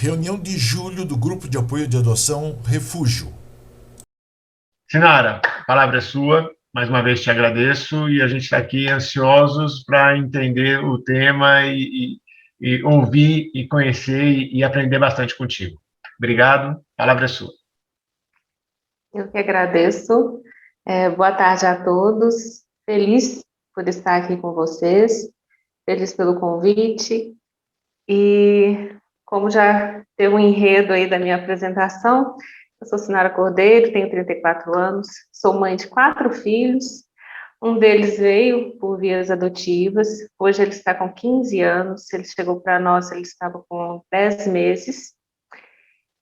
Reunião de julho do Grupo de Apoio de Adoção Refúgio. Sinara, a palavra é sua. Mais uma vez te agradeço e a gente está aqui ansiosos para entender o tema e ouvir e conhecer e aprender bastante contigo. Obrigado, a palavra é sua. Eu que agradeço. Boa tarde a todos. Feliz por estar aqui com vocês, feliz pelo convite. E como já teve um enredo aí da minha apresentação, eu sou Sinara Cordeiro, tenho 34 anos, sou mãe de 4 filhos. Um deles veio por vias adotivas, hoje ele está com 15 anos, ele chegou para nós, ele estava com 10 meses.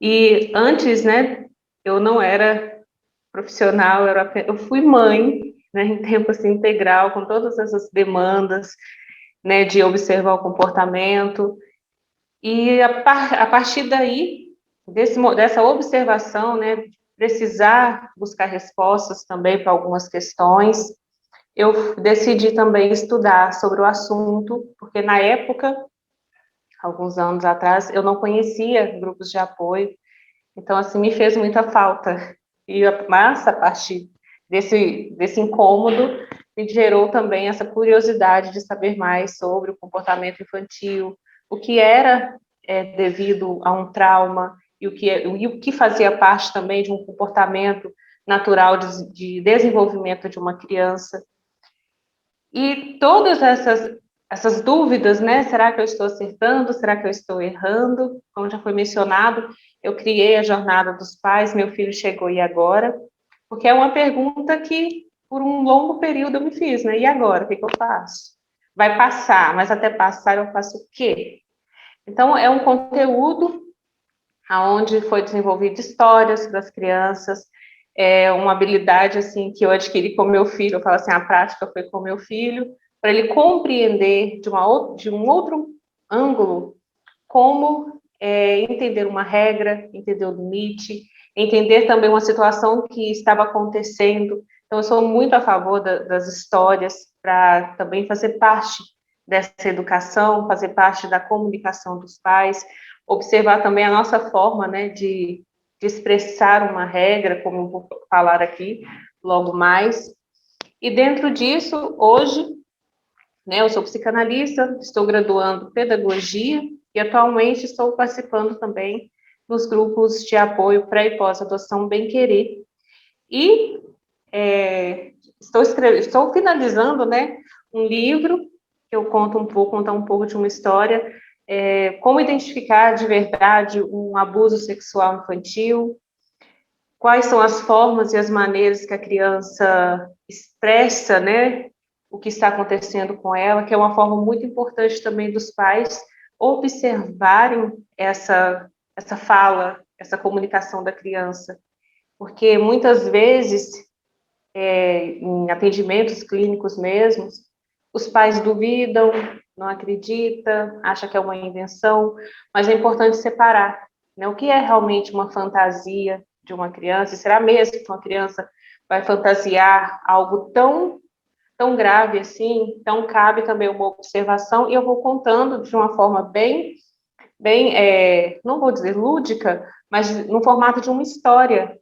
E antes, né, eu não era profissional, eu fui mãe, né, em tempo assim, integral, com todas essas demandas, né, de observar o comportamento, e a partir daí, dessa observação, né, precisar buscar respostas também para algumas questões, eu decidi também estudar sobre o assunto, porque na época, alguns anos atrás, eu não conhecia grupos de apoio, então, assim, me fez muita falta. Mas, a partir desse incômodo, me gerou também essa curiosidade de saber mais sobre o comportamento infantil, o que era devido a um trauma e o que fazia parte também de um comportamento natural de desenvolvimento de uma criança. E todas essas dúvidas, né? Será que eu estou acertando? Será que eu estou errando? Como já foi mencionado, eu criei a Jornada dos Pais, meu filho chegou e agora? Porque é uma pergunta que, por um longo período, eu me fiz, né? E agora? O que eu faço? Vai passar, mas até passar eu faço o quê? Então, é um conteúdo onde foi desenvolvido histórias das crianças, uma habilidade assim que eu adquiri com meu filho, eu falo assim, a prática foi com meu filho, para ele compreender de um outro ângulo como entender uma regra, entender o limite, entender também uma situação que estava acontecendo. Então, eu sou muito a favor das histórias para também fazer parte dessa educação, fazer parte da comunicação dos pais, observar também a nossa forma, né, de expressar uma regra, como eu vou falar aqui logo mais. E dentro disso, hoje, né, eu sou psicanalista, estou graduando pedagogia e atualmente estou participando também nos grupos de apoio pré e pós-adoção Bem Querer. E estou finalizando, né, um livro que eu vou contar um pouco de uma história, como identificar de verdade um abuso sexual infantil, quais são as formas e as maneiras que a criança expressa, né, o que está acontecendo com ela, que é uma forma muito importante também dos pais observarem essa fala, essa comunicação da criança, porque muitas vezes, em atendimentos clínicos mesmos, os pais duvidam, não acreditam, acham que é uma invenção, mas é importante separar, né, o que é realmente uma fantasia de uma criança, e será mesmo que uma criança vai fantasiar algo tão grave assim? Então, cabe também uma observação, e eu vou contando de uma forma não vou dizer lúdica, mas no formato de uma história,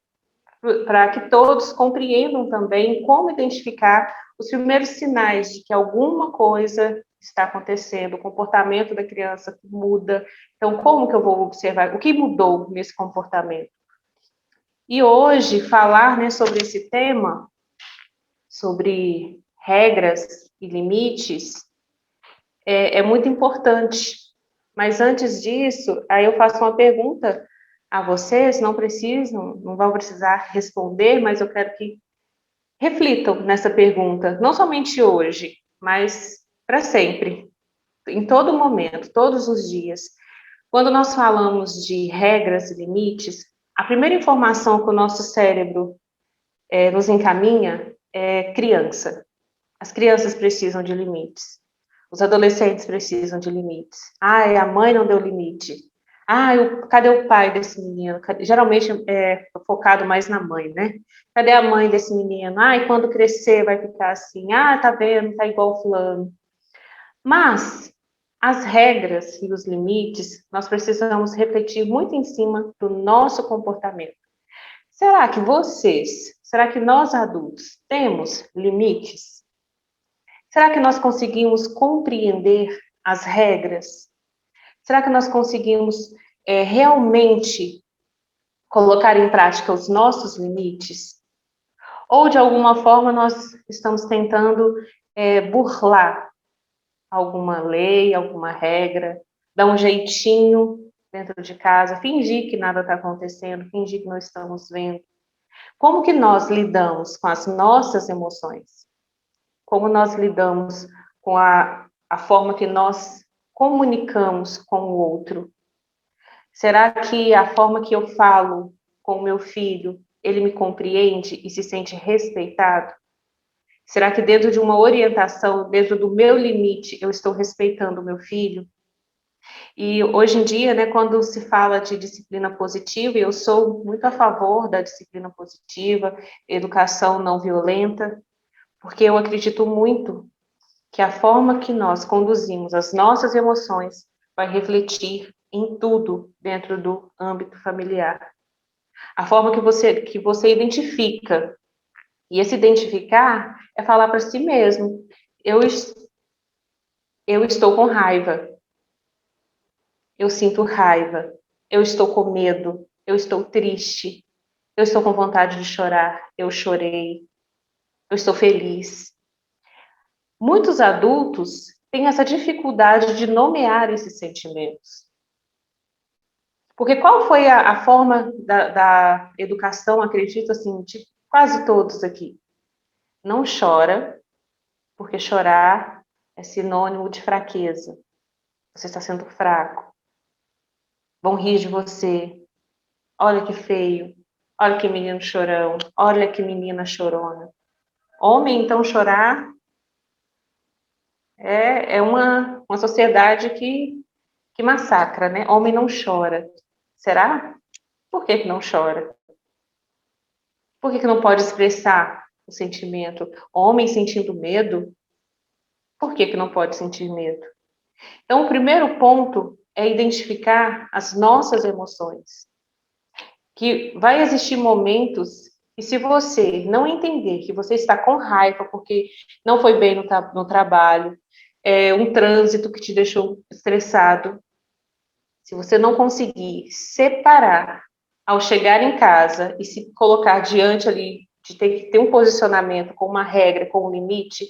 para que todos compreendam também como identificar os primeiros sinais de que alguma coisa está acontecendo, o comportamento da criança muda. Então, como que eu vou observar? O que mudou nesse comportamento? E hoje, falar, né, sobre esse tema, sobre regras e limites, é muito importante. Mas antes disso, aí eu faço uma pergunta a vocês, não vão precisar responder, mas eu quero que reflitam nessa pergunta, não somente hoje, mas para sempre, em todo momento, todos os dias. Quando nós falamos de regras e limites, a primeira informação que o nosso cérebro nos encaminha é criança. As crianças precisam de limites. Os adolescentes precisam de limites. Ai, a mãe não deu limite. Ai, cadê o pai desse menino? Geralmente é focado mais na mãe, né? Cadê a mãe desse menino? Ai, quando crescer vai ficar assim. Ah, tá vendo? Tá igual fulano. Mas as regras e os limites, nós precisamos refletir muito em cima do nosso comportamento. Será que nós adultos temos limites? Será que nós conseguimos compreender as regras? Será que nós conseguimos realmente colocar em prática os nossos limites? Ou, de alguma forma, nós estamos tentando burlar alguma lei, alguma regra, dar um jeitinho dentro de casa, fingir que nada está acontecendo, fingir que não estamos vendo. Como que nós lidamos com as nossas emoções? Como nós lidamos com a forma que nós comunicamos com o outro? Será que a forma que eu falo com o meu filho, ele me compreende e se sente respeitado? Será que dentro de uma orientação, dentro do meu limite, eu estou respeitando o meu filho? E hoje em dia, né, quando se fala de disciplina positiva, eu sou muito a favor da disciplina positiva, educação não violenta, porque eu acredito muito que a forma que nós conduzimos as nossas emoções vai refletir em tudo dentro do âmbito familiar. A forma que você identifica, e esse identificar é falar para si mesmo, eu estou com raiva, eu sinto raiva, eu estou com medo, eu estou triste, eu estou com vontade de chorar, eu chorei, eu estou feliz. Muitos adultos têm essa dificuldade de nomear esses sentimentos. Porque qual foi a forma da educação, acredito assim, de quase todos aqui? Não chora, porque chorar é sinônimo de fraqueza. Você está sendo fraco. Vão rir de você. Olha que feio. Olha que menino chorão. Olha que menina chorona. Homem, então, chorar é uma sociedade que massacra, né? Homem não chora. Será? Por que não chora? Por que não pode expressar o sentimento? Homem sentindo medo? Por que não pode sentir medo? Então, o primeiro ponto é identificar as nossas emoções. Que vai existir momentos que, se você não entender que você está com raiva porque não foi bem no trabalho, um trânsito que te deixou estressado, se você não conseguir separar ao chegar em casa e se colocar diante ali de ter que ter um posicionamento com uma regra, com um limite,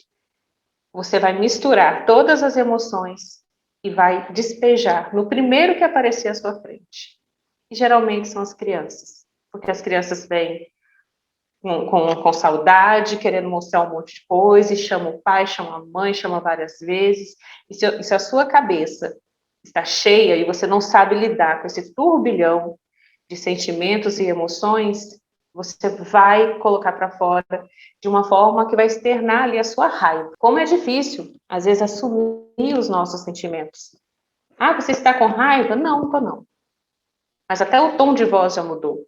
você vai misturar todas as emoções e vai despejar no primeiro que aparecer à sua frente. E geralmente são as crianças, porque as crianças vêm com saudade, querendo mostrar um monte de coisa, e chama o pai, chama a mãe, chama várias vezes, e se a sua cabeça está cheia e você não sabe lidar com esse turbilhão de sentimentos e emoções, você vai colocar para fora de uma forma que vai externar ali a sua raiva. Como é difícil, às vezes, assumir os nossos sentimentos. Ah, você está com raiva? Não, estou não. Mas até o tom de voz já mudou.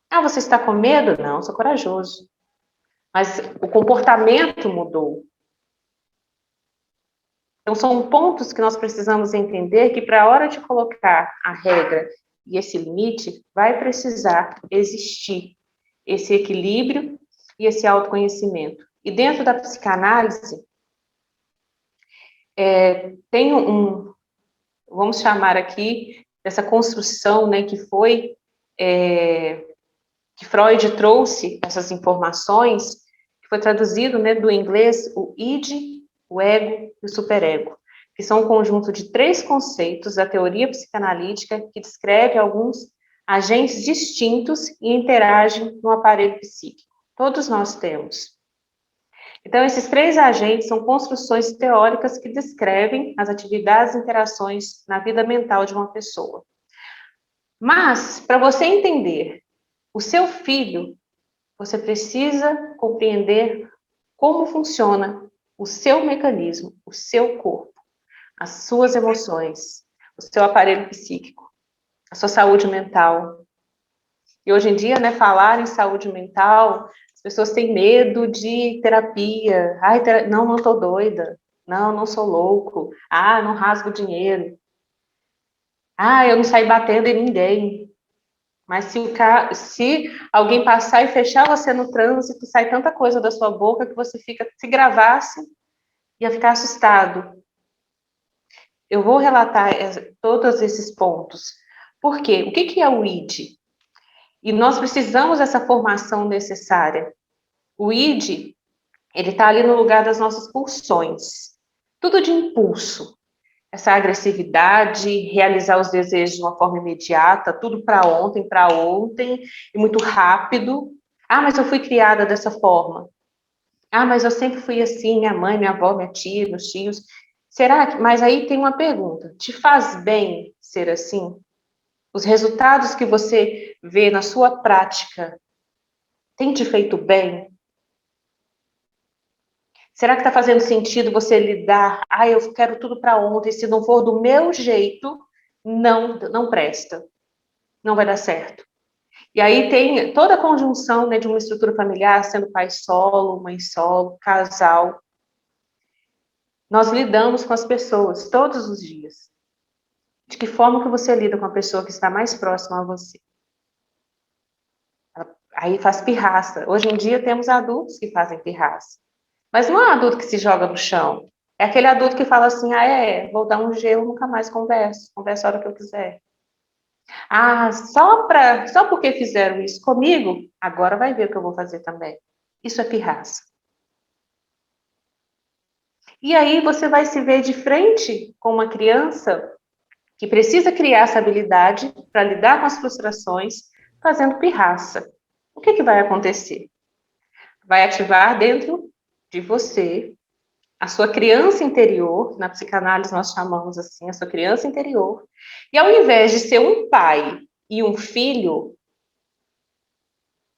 Ah, você está com medo? Não, sou corajoso. Mas o comportamento mudou. Então, são pontos que nós precisamos entender que, para a hora de colocar a regra e esse limite, vai precisar existir esse equilíbrio e esse autoconhecimento. E dentro da psicanálise, tem vamos chamar aqui, dessa construção, né, que foi, que Freud trouxe essas informações, que foi traduzido, né, do inglês, o id, o ego e o superego, que são um conjunto de 3 conceitos da teoria psicanalítica que descreve alguns agentes distintos e interagem no aparelho psíquico. Todos nós temos. Então, esses 3 agentes são construções teóricas que descrevem as atividades e interações na vida mental de uma pessoa. Mas, para você entender o seu filho, você precisa compreender como funciona o seu mecanismo, o seu corpo, as suas emoções, o seu aparelho psíquico, a sua saúde mental. E hoje em dia, né, falar em saúde mental, as pessoas têm medo de terapia. Ai, não estou doida. Não, não sou louco. Ah, não rasgo dinheiro. Ah, eu não saí batendo em ninguém. Mas se alguém passar e fechar você no trânsito, sai tanta coisa da sua boca que você fica, se gravasse, ia ficar assustado. Eu vou relatar todos esses pontos. Por quê? O que é o ID? E nós precisamos dessa formação necessária. O ID, ele está ali no lugar das nossas pulsões. Tudo de impulso. Essa agressividade, realizar os desejos de uma forma imediata, tudo para ontem, e muito rápido. Ah, mas eu fui criada dessa forma. Ah, mas eu sempre fui assim, minha mãe, minha avó, minha tia, meus tios. Será que... Mas aí tem uma pergunta. Te faz bem ser assim? Os resultados que você vê na sua prática têm te feito bem? Será que está fazendo sentido você lidar? Ah, eu quero tudo para ontem, se não for do meu jeito, não presta, não vai dar certo. E aí tem toda a conjunção, né, de uma estrutura familiar, sendo pai solo, mãe solo, casal. Nós lidamos com as pessoas todos os dias. De que forma que você lida com a pessoa que está mais próxima a você? Aí faz pirraça. Hoje em dia temos adultos que fazem pirraça. Mas não é um adulto que se joga no chão. É aquele adulto que fala assim, vou dar um gelo, nunca mais converso a hora que eu quiser. Ah, só porque fizeram isso comigo, agora vai ver o que eu vou fazer também. Isso é pirraça. E aí você vai se ver de frente com uma criança que precisa criar essa habilidade para lidar com as frustrações, fazendo pirraça. O que vai acontecer? Vai ativar dentro de você a sua criança interior, na psicanálise nós chamamos assim, a sua criança interior, e ao invés de ser um pai e um filho,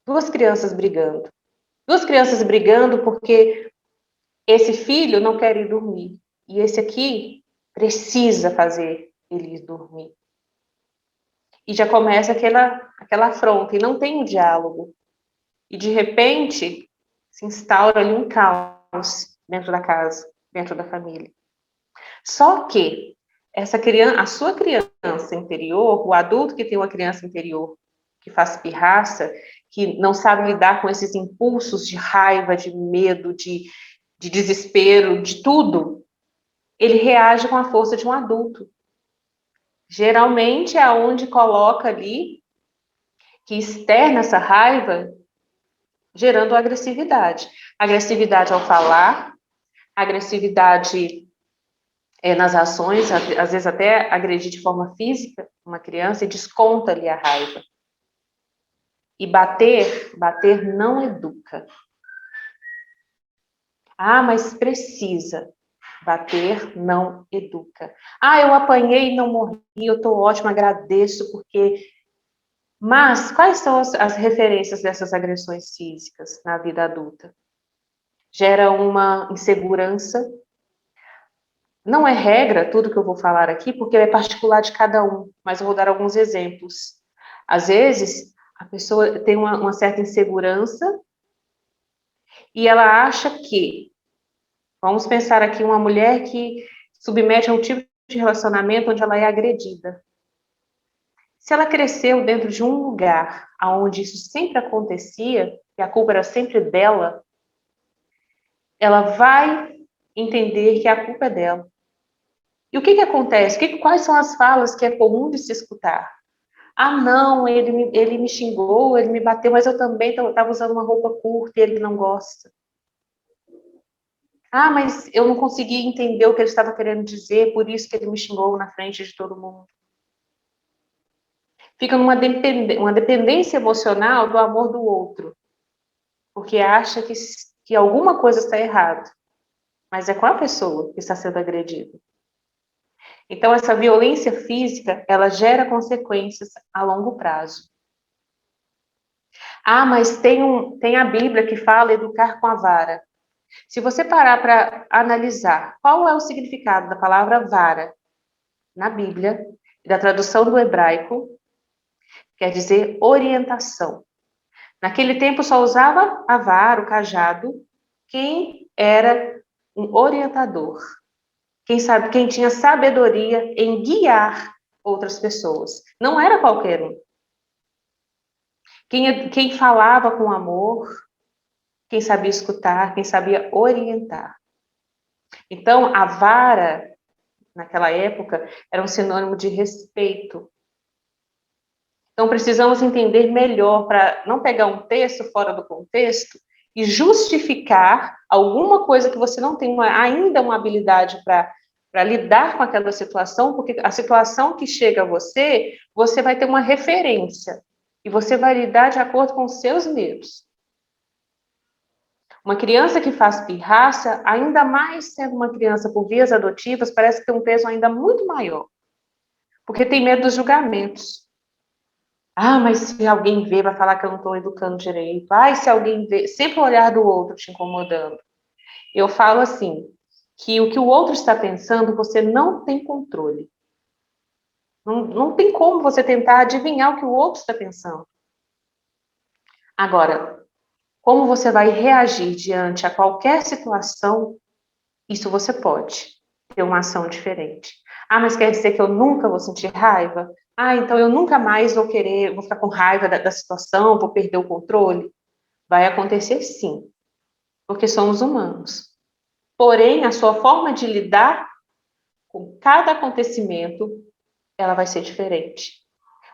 duas crianças brigando. Duas crianças brigando porque esse filho não quer ir dormir, e esse aqui precisa fazer ele ir dormir. E já começa aquela afronta, e não tem o diálogo. E de repente, se instaura ali um caos dentro da casa, dentro da família. Só que essa criança, a sua criança interior, o adulto que tem uma criança interior que faz pirraça, que não sabe lidar com esses impulsos de raiva, de medo, de desespero, de tudo, ele reage com a força de um adulto. Geralmente é onde coloca ali, que externa essa raiva, gerando agressividade. Agressividade ao falar, agressividade nas ações, às vezes até agredir de forma física uma criança e desconta ali a raiva. E bater não educa. Ah, mas precisa. Bater não educa. Ah, eu apanhei e não morri, eu estou ótima, agradeço, porque... Mas quais são as referências dessas agressões físicas na vida adulta? Gera uma insegurança. Não é regra tudo que eu vou falar aqui, porque é particular de cada um, mas eu vou dar alguns exemplos. Às vezes, a pessoa tem uma certa insegurança e ela acha que, vamos pensar aqui, uma mulher que submete a um tipo de relacionamento onde ela é agredida. Se ela cresceu dentro de um lugar onde isso sempre acontecia, e a culpa era sempre dela, ela vai entender que a culpa é dela. E o que acontece? Quais são as falas que é comum de se escutar? Ah, não, ele me xingou, ele me bateu, mas eu também estava usando uma roupa curta e ele não gosta. Ah, mas eu não consegui entender o que ele estava querendo dizer, por isso que ele me xingou na frente de todo mundo. Fica uma dependência emocional do amor do outro, porque acha que alguma coisa está errada, mas é com a pessoa que está sendo agredida. Então, essa violência física, ela gera consequências a longo prazo. Ah, mas tem a Bíblia que fala educar com a vara. Se você parar para analisar qual é o significado da palavra vara na Bíblia, da tradução do hebraico, quer dizer orientação. Naquele tempo só usava a vara, o cajado, quem era um orientador. Quem tinha sabedoria em guiar outras pessoas. Não era qualquer um. Quem falava com amor, quem sabia escutar, quem sabia orientar. Então, a vara, naquela época, era um sinônimo de respeito. Então, precisamos entender melhor para não pegar um texto fora do contexto e justificar alguma coisa que você não tem ainda uma habilidade para lidar com aquela situação, porque a situação que chega a você, você vai ter uma referência e você vai lidar de acordo com os seus medos. Uma criança que faz pirraça, ainda mais sendo uma criança por vias adotivas, parece que tem um peso ainda muito maior, porque tem medo dos julgamentos. Ah, mas se alguém ver, vai falar que eu não estou educando direito. Ah, se alguém ver, sempre o olhar do outro te incomodando. Eu falo assim, que o que o outro está pensando, você não tem controle. Não tem como você tentar adivinhar o que o outro está pensando. Agora, como você vai reagir diante a qualquer situação, isso você pode ter uma ação diferente. Ah, mas quer dizer que eu nunca vou sentir raiva? Ah, então eu nunca mais vou ficar com raiva da situação, vou perder o controle? Vai acontecer sim, porque somos humanos. Porém, a sua forma de lidar com cada acontecimento, ela vai ser diferente.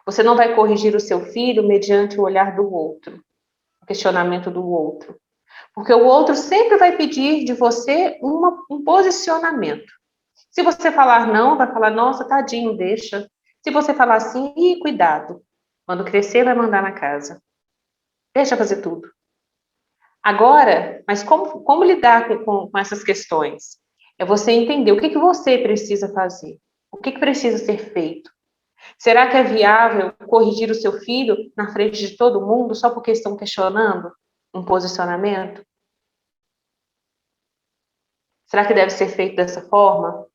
Você não vai corrigir o seu filho mediante o olhar do outro, o questionamento do outro. Porque o outro sempre vai pedir de você um posicionamento. Se você falar não, vai falar, nossa, tadinho, deixa. Se você falar sim, cuidado. Quando crescer, vai mandar na casa. Deixa fazer tudo. Agora, mas como lidar com essas questões? É você entender o que você precisa fazer. O que precisa ser feito. Será que é viável corrigir o seu filho na frente de todo mundo só porque estão questionando um posicionamento? Será que deve ser feito dessa forma?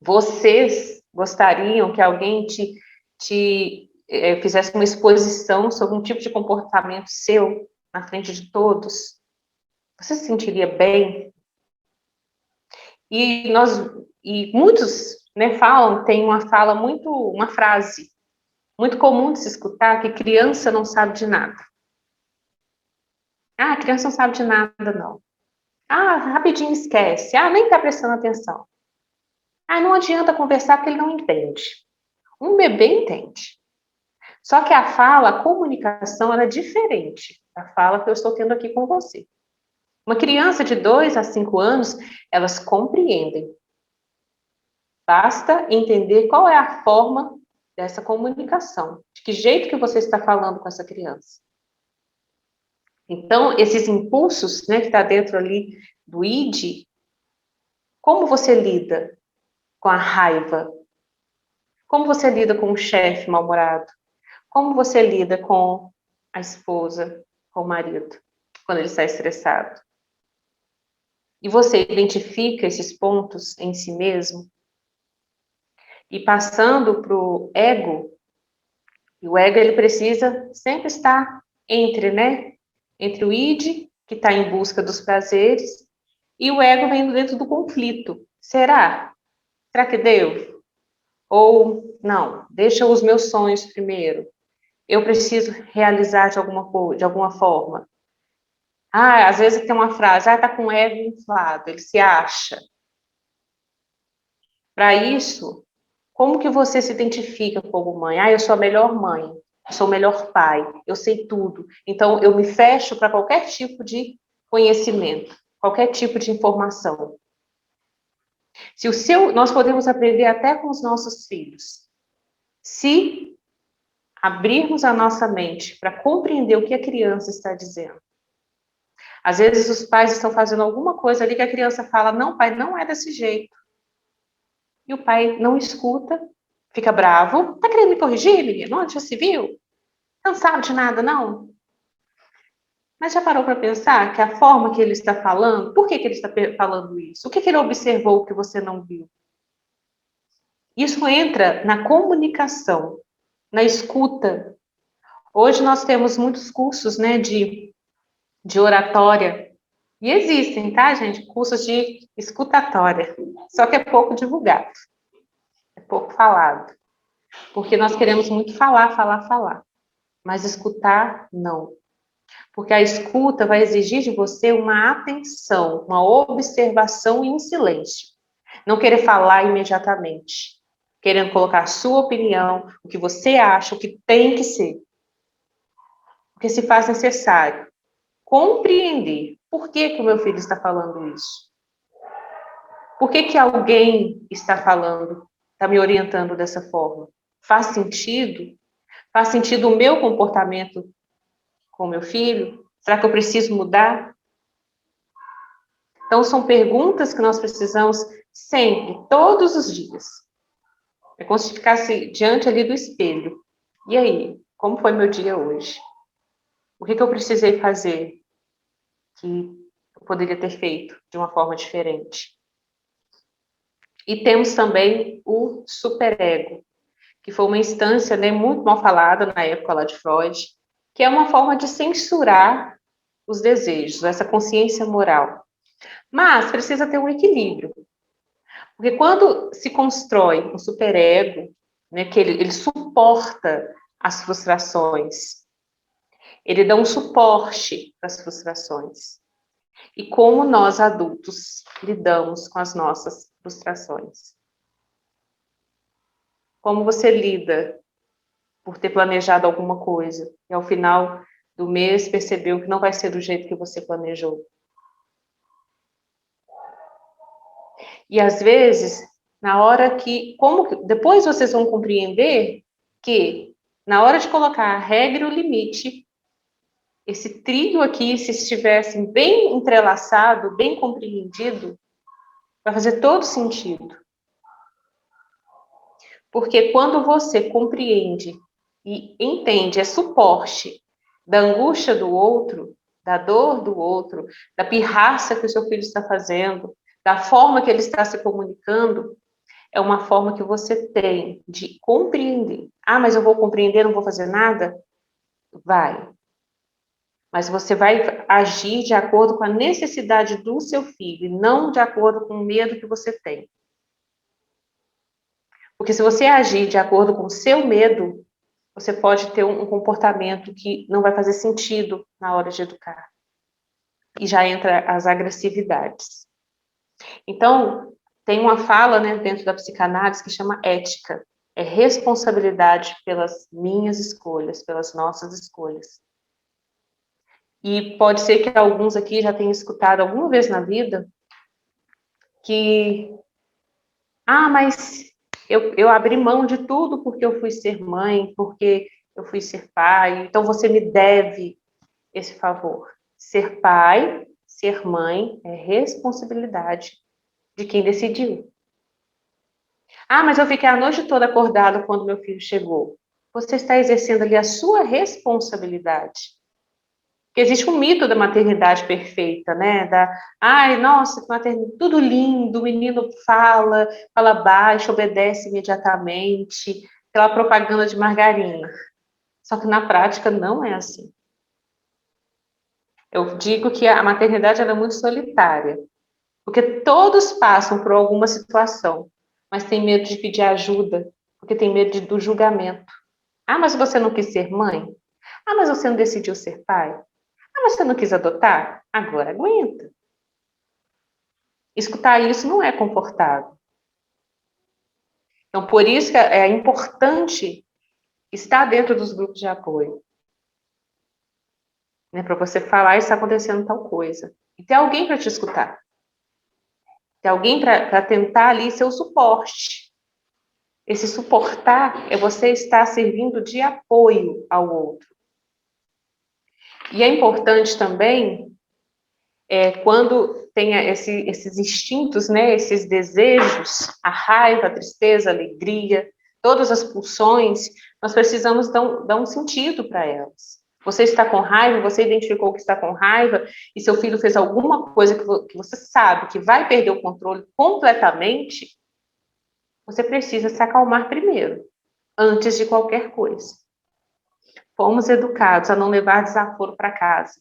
Vocês gostariam que alguém fizesse uma exposição sobre um tipo de comportamento seu na frente de todos? Você se sentiria bem? E muitos, né, tem uma frase muito comum de se escutar, que criança não sabe de nada. Ah, criança não sabe de nada, não. Ah, rapidinho esquece. Ah, nem está prestando atenção. Ah, não adianta conversar porque ele não entende. Um bebê entende. Só que a comunicação, ela é diferente da fala que eu estou tendo aqui com você. Uma criança de 2 a 5 anos, elas compreendem. Basta entender qual é a forma dessa comunicação. De que jeito que você está falando com essa criança. Então, esses impulsos, né, que está dentro ali do id, como você lida com a raiva? Como você lida com o chefe mal-humorado? Como você lida com a esposa, com o marido, quando ele está estressado? E você identifica esses pontos em si mesmo? E passando para o ego, e o ego, ele precisa sempre estar entre o id, que está em busca dos prazeres, e o ego vem dentro do conflito. Será? Será que devo? Ou, não, deixa os meus sonhos primeiro. Eu preciso realizar de alguma forma. Ah, às vezes tem uma frase, tá com o ego inflado, ele se acha. Para isso, como que você se identifica como mãe? Ah, eu sou a melhor mãe, eu sou o melhor pai, eu sei tudo. Então, eu me fecho para qualquer tipo de conhecimento, qualquer tipo de informação. Nós podemos aprender até com os nossos filhos. Se abrirmos a nossa mente para compreender o que a criança está dizendo. Às vezes os pais estão fazendo alguma coisa ali que a criança fala, não, pai, não é desse jeito. E o pai não escuta, fica bravo. Tá querendo me corrigir, menino? Onde já se viu? Não sabe de nada, não? Mas já parou para pensar que a forma que ele está falando, por que ele está falando isso? O que ele observou que você não viu? Isso entra na comunicação, na escuta. Hoje nós temos muitos cursos, né, de oratória, E existem, tá, gente? Cursos de escutatória. Só que é pouco divulgado. É pouco falado. Porque nós queremos muito falar, falar, falar. Mas escutar, não. Porque a escuta vai exigir de você uma atenção, uma observação em silêncio. Não querer falar imediatamente. Querendo colocar a sua opinião, o que você acha, o que tem que ser. Porque se faz necessário compreender por que o meu filho está falando isso. Por que alguém está falando, está me orientando dessa forma? Faz sentido? Faz sentido o meu comportamento com o meu filho? Será que eu preciso mudar? Então, são perguntas que nós precisamos sempre, todos os dias. É como se ficasse diante ali do espelho. E aí, como foi meu dia hoje? O que eu precisei fazer que eu poderia ter feito de uma forma diferente? E temos também o superego, que foi uma instância, né, muito mal falada na época lá de Freud, que é uma forma de censurar os desejos, essa consciência moral. Mas precisa ter um equilíbrio. Porque quando se constrói um superego, né, que ele suporta as frustrações, ele dá um suporte para as frustrações. E como nós, adultos, lidamos com as nossas frustrações? Como você lida por ter planejado alguma coisa e ao final do mês percebeu que não vai ser do jeito que você planejou? E às vezes, na hora que, depois vocês vão compreender que na hora de colocar a regra e o limite, esse trio aqui, se estivesse bem entrelaçado, bem compreendido, vai fazer todo sentido. Porque quando você compreende e entende, é suporte da angústia do outro, da dor do outro, da pirraça que o seu filho está fazendo, da forma que ele está se comunicando, é uma forma que você tem de compreender. Ah, mas eu vou compreender, não vou fazer nada? Vai. Mas você vai agir de acordo com a necessidade do seu filho, e não de acordo com o medo que você tem. Porque se você agir de acordo com o seu medo, você pode ter um comportamento que não vai fazer sentido na hora de educar. E já entra as agressividades. Então, tem uma fala, né, dentro da psicanálise que chama ética. É responsabilidade pelas minhas escolhas, pelas nossas escolhas. E pode ser que alguns aqui já tenham escutado alguma vez na vida que, mas eu abri mão de tudo porque eu fui ser mãe, porque eu fui ser pai, então você me deve esse favor. Ser pai, ser mãe é responsabilidade de quem decidiu. Mas eu fiquei a noite toda acordada quando meu filho chegou. Você está exercendo ali a sua responsabilidade. Porque existe um mito da maternidade perfeita, né? Nossa, maternidade, tudo lindo, o menino fala baixo, obedece imediatamente, aquela propaganda de margarina. Só que na prática não é assim. Eu digo que a maternidade é muito solitária, porque todos passam por alguma situação, mas tem medo de pedir ajuda, porque tem medo do julgamento. Mas você não quis ser mãe? Mas você não decidiu ser pai? Mas você não quis adotar? Agora aguenta. Escutar isso não é confortável. Então, por isso que é importante estar dentro dos grupos de apoio. Né, para você falar, está acontecendo tal coisa. E ter alguém para te escutar. Ter alguém para tentar ali ser o suporte. Esse suportar é você estar servindo de apoio ao outro. E é importante também, quando tem esses instintos, né, esses desejos, a raiva, a tristeza, a alegria, todas as pulsões, nós precisamos dar um sentido para elas. Você está com raiva, você identificou que está com raiva, e seu filho fez alguma coisa que você sabe que vai perder o controle completamente, você precisa se acalmar primeiro, antes de qualquer coisa. Fomos educados a não levar desaforo para casa.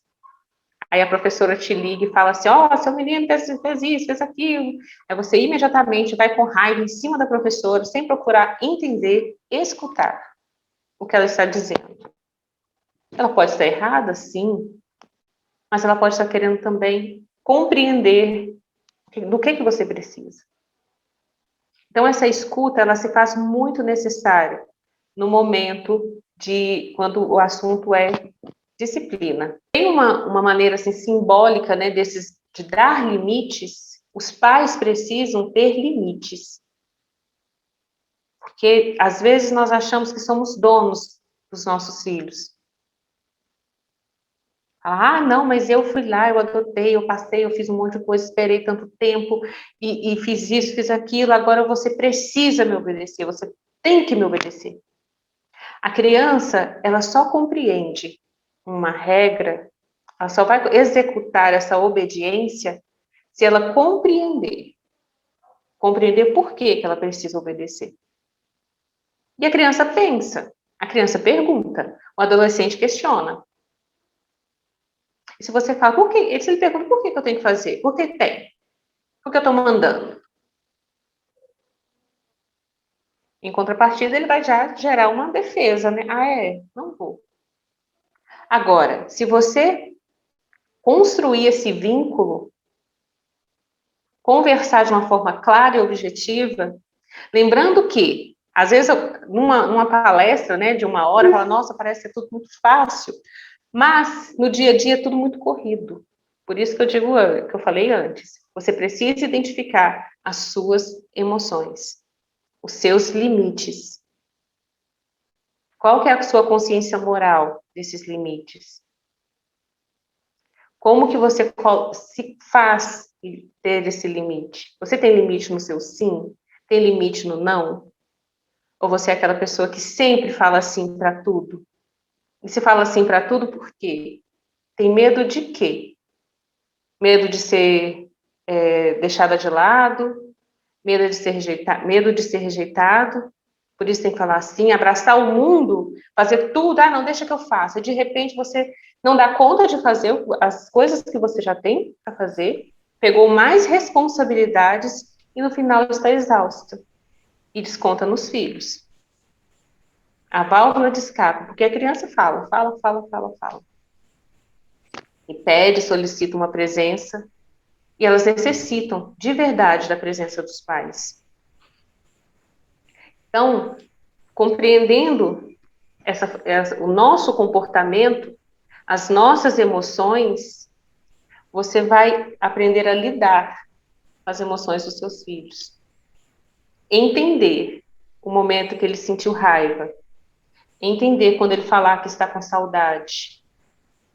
Aí a professora te liga e fala assim, ó, seu menino fez isso, fez aquilo. Aí você imediatamente vai com raiva em cima da professora, sem procurar entender, escutar o que ela está dizendo. Ela pode estar errada, sim, mas ela pode estar querendo também compreender do que você precisa. Então, essa escuta, ela se faz muito necessária no momento quando o assunto é disciplina. Tem uma maneira, assim, simbólica, né, de dar limites. Os pais precisam ter limites. Porque, às vezes, nós achamos que somos donos dos nossos filhos. Ah, não, mas eu fui lá, eu adotei, eu passei, eu fiz um monte de coisa, esperei tanto tempo e fiz isso, fiz aquilo, agora você precisa me obedecer, você tem que me obedecer. A criança, ela só compreende uma regra, ela só vai executar essa obediência se ela compreender por que ela precisa obedecer. E a criança pensa, a criança pergunta, o adolescente questiona. E se você fala, por quê? Se ele pergunta, por que eu tenho que fazer? Por que tem? Por que eu estou mandando? Em contrapartida, ele vai já gerar uma defesa, né? Ah, não vou. Agora, se você construir esse vínculo, conversar de uma forma clara e objetiva, lembrando que, às vezes, numa palestra, né, de 1 hora, fala, nossa, parece ser tudo muito fácil, mas no dia a dia é tudo muito corrido. Por isso que eu digo, que eu falei antes, você precisa identificar as suas emoções, os seus limites. Qual que é a sua consciência moral desses limites? Como que você se faz ter esse limite? Você tem limite no seu sim? Tem limite no não? Ou você é aquela pessoa que sempre fala sim para tudo? E se fala sim para tudo por quê? Tem medo de quê? Medo de ser deixada de lado? Medo de ser rejeitado? Por isso tem que falar assim, abraçar o mundo, fazer tudo, não, deixa que eu faça. E de repente você não dá conta de fazer as coisas que você já tem para fazer, pegou mais responsabilidades e no final está exausta. E desconta nos filhos. A válvula de escape, porque a criança fala. E pede, solicita uma presença, e elas necessitam de verdade da presença dos pais. Então, compreendendo o nosso comportamento, as nossas emoções, você vai aprender a lidar com as emoções dos seus filhos. Entender o momento que ele sentiu raiva. Entender quando ele falar que está com saudade.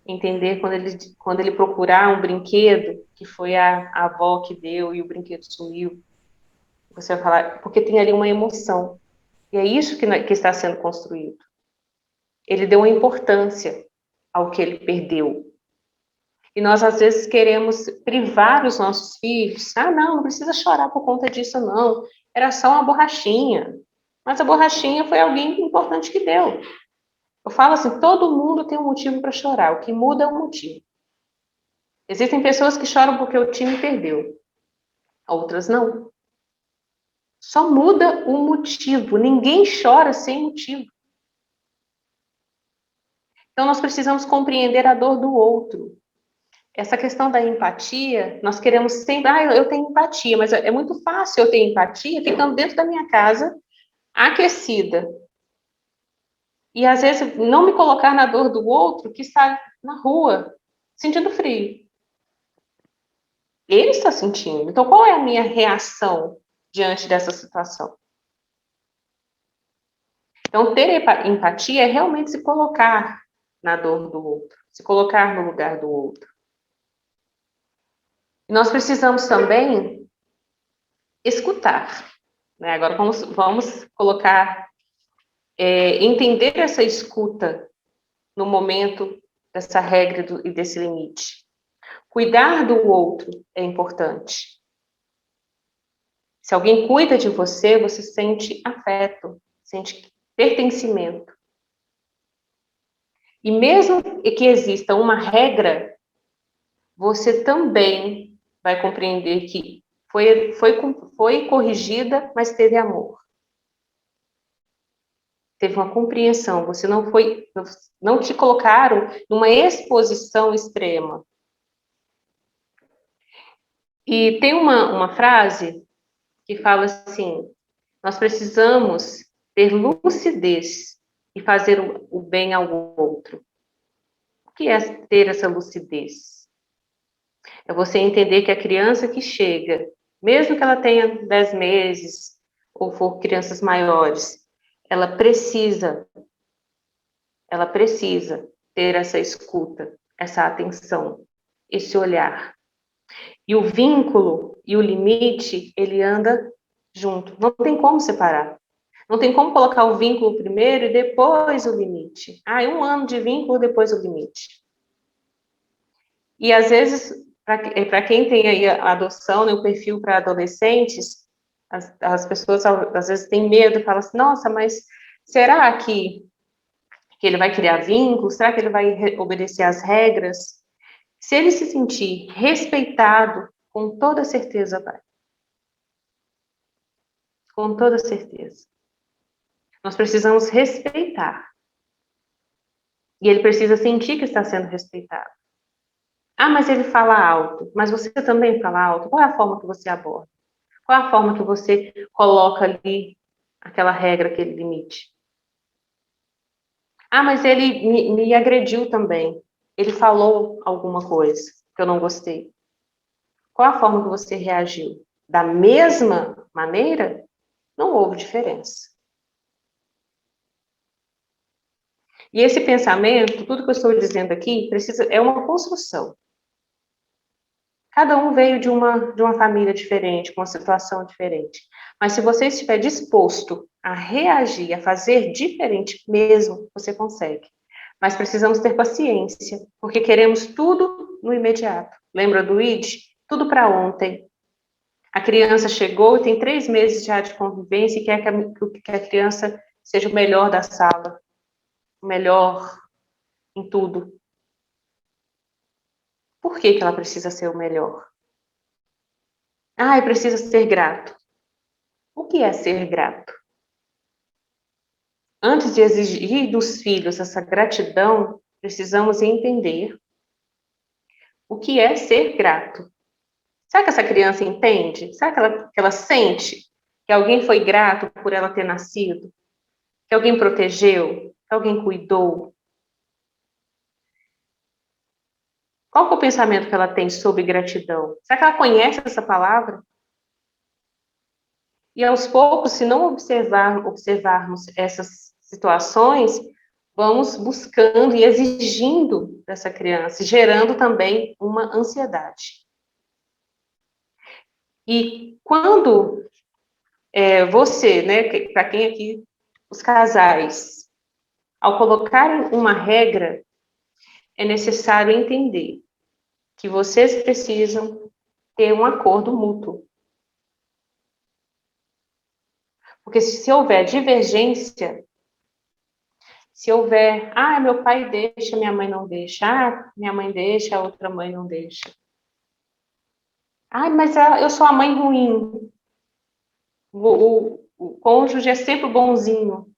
Entender quando ele procurar um brinquedo que foi a avó que deu e o brinquedo sumiu. Você vai falar, porque tem ali uma emoção. E é isso que está sendo construído. Ele deu uma importância ao que ele perdeu. E nós, às vezes, queremos privar os nossos filhos. Não precisa chorar por conta disso, não. Era só uma borrachinha. Mas a borrachinha foi alguém importante que deu. Eu falo assim, todo mundo tem um motivo para chorar. O que muda é o motivo. Existem pessoas que choram porque o time perdeu. Outras não. Só muda o motivo. Ninguém chora sem motivo. Então, nós precisamos compreender a dor do outro. Essa questão da empatia, nós queremos sempre, eu tenho empatia, mas é muito fácil eu ter empatia ficando dentro da minha casa, aquecida. E, às vezes, não me colocar na dor do outro que está na rua, sentindo frio. Ele está sentindo. Então, qual é a minha reação diante dessa situação? Então, ter empatia é realmente se colocar na dor do outro, se colocar no lugar do outro. E nós precisamos também escutar. Né? Agora, vamos colocar, entender essa escuta no momento dessa regra e desse limite. Cuidar do outro é importante. Se alguém cuida de você, você sente afeto, sente pertencimento. E mesmo que exista uma regra, você também vai compreender que foi corrigida, mas teve amor. Teve uma compreensão, não te colocaram numa exposição extrema. E tem uma frase que fala assim: nós precisamos ter lucidez e fazer o bem ao outro. O que é ter essa lucidez? É você entender que a criança que chega, mesmo que ela tenha 10 meses, ou for crianças maiores, ela precisa ter essa escuta, essa atenção, esse olhar. E o vínculo e o limite, ele anda junto. Não tem como separar. Não tem como colocar o vínculo primeiro e depois o limite. Ah, 1 ano de vínculo, depois o limite. E, às vezes, para quem tem aí a adoção, né, o perfil para adolescentes, as pessoas, às vezes, têm medo e falam assim: nossa, mas será que ele vai criar vínculos? Será que ele vai obedecer às regras? Se ele se sentir respeitado, com toda certeza vai. Com toda certeza. Nós precisamos respeitar. E ele precisa sentir que está sendo respeitado. Ah, mas ele fala alto. Mas você também fala alto? Qual é a forma que você aborda? Qual é a forma que você coloca ali aquela regra, aquele limite? Ah, mas ele me agrediu também. Ele falou alguma coisa que eu não gostei. Qual a forma que você reagiu? Da mesma maneira? Não houve diferença. E esse pensamento, tudo que eu estou dizendo aqui, é uma construção. Cada um veio de uma família diferente, com uma situação diferente. Mas se você estiver disposto a reagir, a fazer diferente mesmo, você consegue. Mas precisamos ter paciência, porque queremos tudo no imediato. Lembra do ID? Tudo para ontem. A criança chegou e tem 3 meses já de convivência e quer que a criança seja o melhor da sala, o melhor em tudo. Por que ela precisa ser o melhor? Ah, precisa ser grato. O que é ser grato? Antes de exigir dos filhos essa gratidão, precisamos entender o que é ser grato. Será que essa criança entende? Será que ela sente que alguém foi grato por ela ter nascido? Que alguém protegeu? Que alguém cuidou? Qual é o pensamento que ela tem sobre gratidão? Será que ela conhece essa palavra? E aos poucos, se não observarmos essas situações, vamos buscando e exigindo dessa criança, gerando também uma ansiedade. E quando você, né, para quem aqui, os casais, ao colocarem uma regra, é necessário entender que vocês precisam ter um acordo mútuo. Porque se houver divergência, se houver, meu pai deixa, minha mãe não deixa, minha mãe deixa, a outra mãe não deixa. Mas eu sou a mãe ruim. O cônjuge é sempre o bonzinho.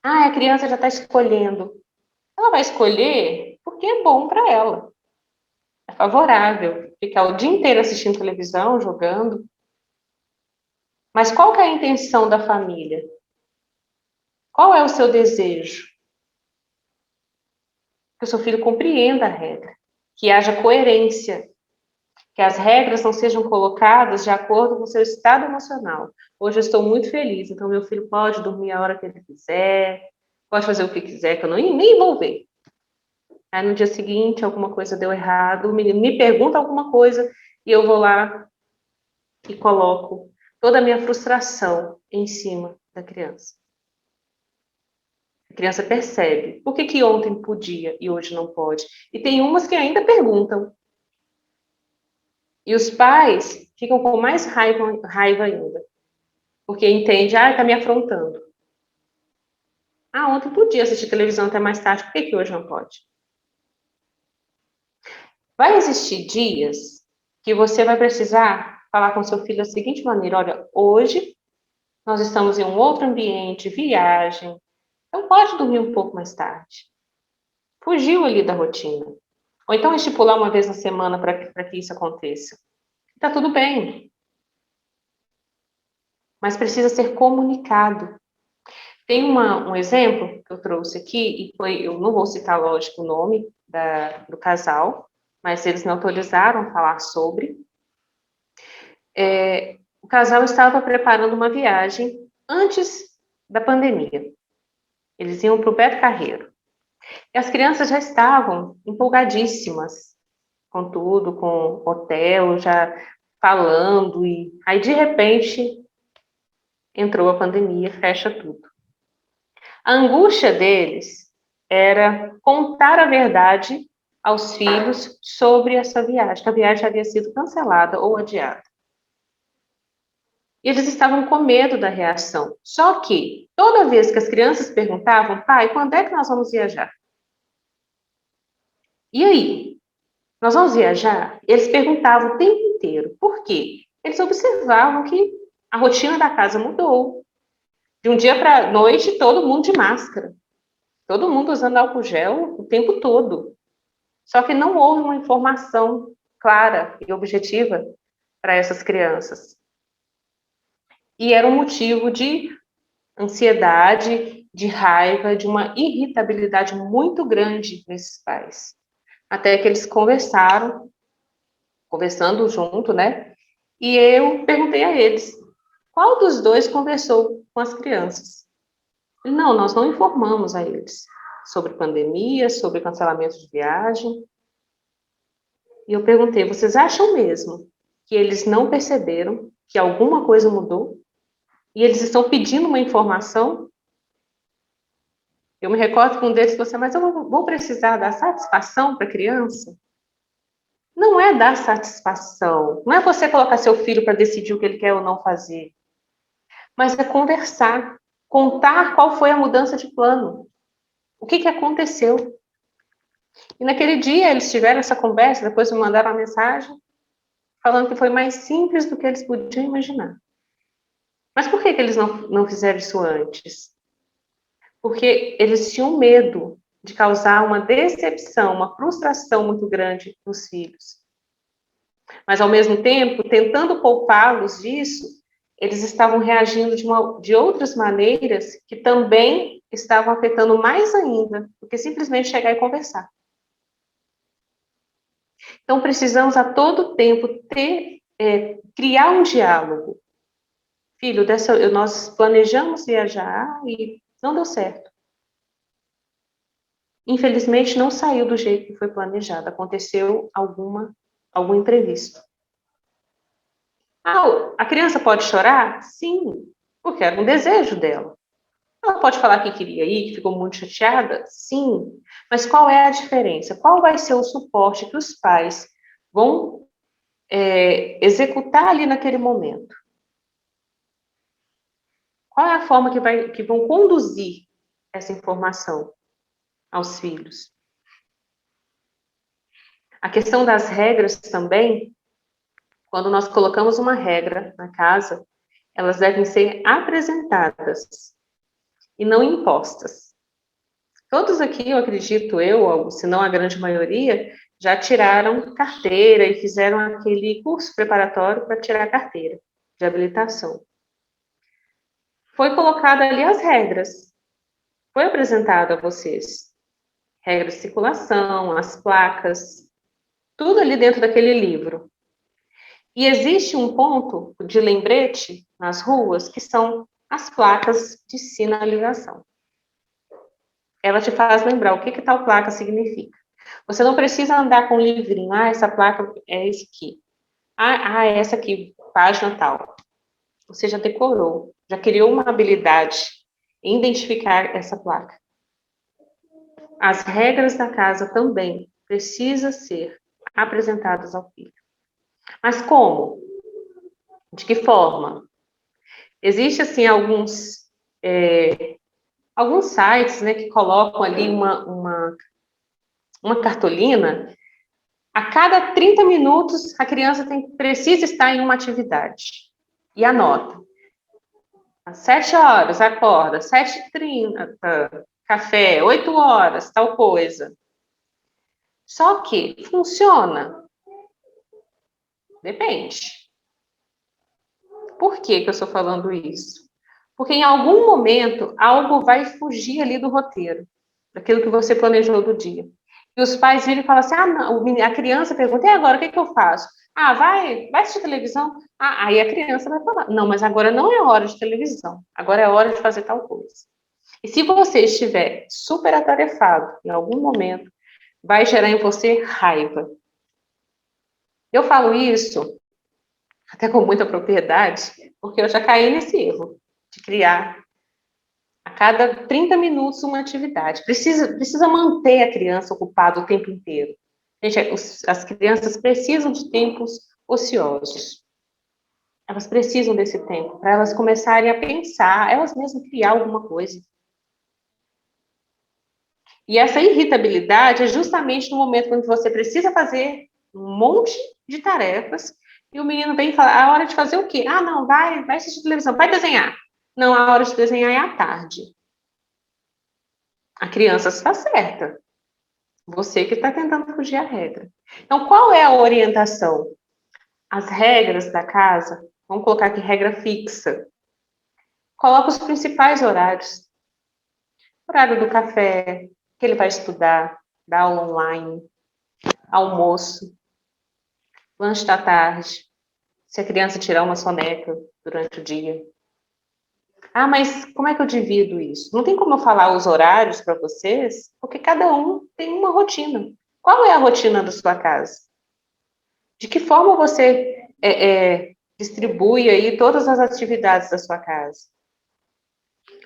A criança já está escolhendo. Ela vai escolher porque é bom para ela. É favorável. Ficar o dia inteiro assistindo televisão, jogando. Mas qual que é a intenção da família? Qual é o seu desejo? Que o seu filho compreenda a regra. Que haja coerência. Que as regras não sejam colocadas de acordo com o seu estado emocional. Hoje eu estou muito feliz, então meu filho pode dormir a hora que ele quiser, pode fazer o que quiser, que eu nem vou ver. Aí no dia seguinte, alguma coisa deu errado, o menino me pergunta alguma coisa e eu vou lá e coloco toda a minha frustração em cima da criança. A criança percebe. Por que ontem podia e hoje não pode? E tem umas que ainda perguntam. E os pais ficam com mais raiva ainda. Porque entende, está me afrontando. Ontem podia assistir televisão até mais tarde, por que hoje não pode? Vai existir dias que você vai precisar falar com seu filho da seguinte maneira: olha, hoje nós estamos em um outro ambiente, viagem, então pode dormir um pouco mais tarde. Fugiu ali da rotina. Ou então estipular uma vez na semana para que isso aconteça. Está tudo bem. Mas precisa ser comunicado. Tem um exemplo que eu trouxe aqui, eu não vou citar, lógico, o nome do casal, mas eles me autorizaram a falar sobre. O casal estava preparando uma viagem antes da pandemia. Eles iam para o Beto Carreiro. E as crianças já estavam empolgadíssimas com tudo, com hotel, já falando, e aí de repente entrou a pandemia, fecha tudo. A angústia deles era contar a verdade aos filhos sobre essa viagem, que a viagem havia sido cancelada ou adiada. E eles estavam com medo da reação. Só que, toda vez que as crianças perguntavam: pai, quando é que nós vamos viajar? E aí? Nós vamos viajar? Eles perguntavam o tempo inteiro. Por quê? Eles observavam que a rotina da casa mudou. De um dia para a noite, todo mundo de máscara. Todo mundo usando álcool gel o tempo todo. Só que não houve uma informação clara e objetiva para essas crianças. E era um motivo de ansiedade, de raiva, de uma irritabilidade muito grande nesses pais. Até que eles conversando junto, né? E eu perguntei a eles, qual dos dois conversou com as crianças? Não, nós não informamos a eles sobre pandemia, sobre cancelamento de viagem. E eu perguntei, vocês acham mesmo que eles não perceberam que alguma coisa mudou? E eles estão pedindo uma informação? Eu me recordo que um deles falou assim, mas eu vou precisar dar satisfação para a criança? Não é dar satisfação, não é você colocar seu filho para decidir o que ele quer ou não fazer, mas é conversar, contar qual foi a mudança de plano, o que aconteceu. E naquele dia eles tiveram essa conversa, depois me mandaram uma mensagem, falando que foi mais simples do que eles podiam imaginar. Mas por que eles não fizeram isso antes? Porque eles tinham medo de causar uma decepção, uma frustração muito grande nos filhos. Mas, ao mesmo tempo, tentando poupá-los disso, eles estavam reagindo de outras maneiras que também estavam afetando mais ainda do que simplesmente chegar e conversar. Então, precisamos a todo tempo criar um diálogo. Filho, nós planejamos viajar e não deu certo. Infelizmente, não saiu do jeito que foi planejado. Aconteceu algum imprevisto. A criança pode chorar? Sim, porque era um desejo dela. Ela pode falar que queria ir, que ficou muito chateada? Sim. Mas qual é a diferença? Qual vai ser o suporte que os pais vão executar ali naquele momento? Qual é a forma que vão conduzir essa informação aos filhos? A questão das regras também, quando nós colocamos uma regra na casa, elas devem ser apresentadas e não impostas. Todos aqui, eu acredito, se não a grande maioria, já tiraram carteira e fizeram aquele curso preparatório para tirar a carteira de habilitação. Foi colocada ali as regras. Foi apresentado a vocês. Regras de circulação, as placas, tudo ali dentro daquele livro. E existe um ponto de lembrete nas ruas que são as placas de sinalização. Ela te faz lembrar o que tal placa significa. Você não precisa andar com um livrinho. Essa placa é esse aqui. Essa aqui, página tal. Você já decorou, já criou uma habilidade em identificar essa placa. As regras da casa também precisam ser apresentadas ao filho. Mas como? De que forma? Existem, assim, alguns sites, né, que colocam ali uma cartolina A cada 30 minutos, a criança precisa estar em uma atividade. E anota. Às 7 horas, acorda. 7h30, café. 8 horas, tal coisa. Só que funciona? Depende. Por que eu estou falando isso? Porque em algum momento, algo vai fugir ali do roteiro, daquilo que você planejou do dia. E os pais viram e falam assim, não, a criança pergunta, e agora, o que eu faço? Vai assistir televisão? Aí a criança vai falar, não, mas agora não é hora de televisão, agora é hora de fazer tal coisa. E se você estiver super atarefado em algum momento, vai gerar em você raiva. Eu falo isso até com muita propriedade, porque eu já caí nesse erro de criar a cada 30 minutos uma atividade. Precisa manter a criança ocupada o tempo inteiro. Gente, as crianças precisam de tempos ociosos. Elas precisam desse tempo para elas começarem a pensar, elas mesmas criar alguma coisa. E essa irritabilidade é justamente no momento quando você precisa fazer um monte de tarefas e o menino vem e fala, a hora de fazer o quê? Não, vai assistir televisão, vai desenhar. Não, a hora de desenhar é à tarde. A criança está certa. Você que está tentando fugir à regra. Então, qual é a orientação? As regras da casa, vamos colocar aqui regra fixa. Coloca os principais horários. Horário do café, que ele vai estudar, da aula online, almoço, lanche da tarde, se a criança tirar uma soneca durante o dia. Mas como é que eu divido isso? Não tem como eu falar os horários para vocês, porque cada um tem uma rotina. Qual é a rotina da sua casa? De que forma você distribui aí todas as atividades da sua casa?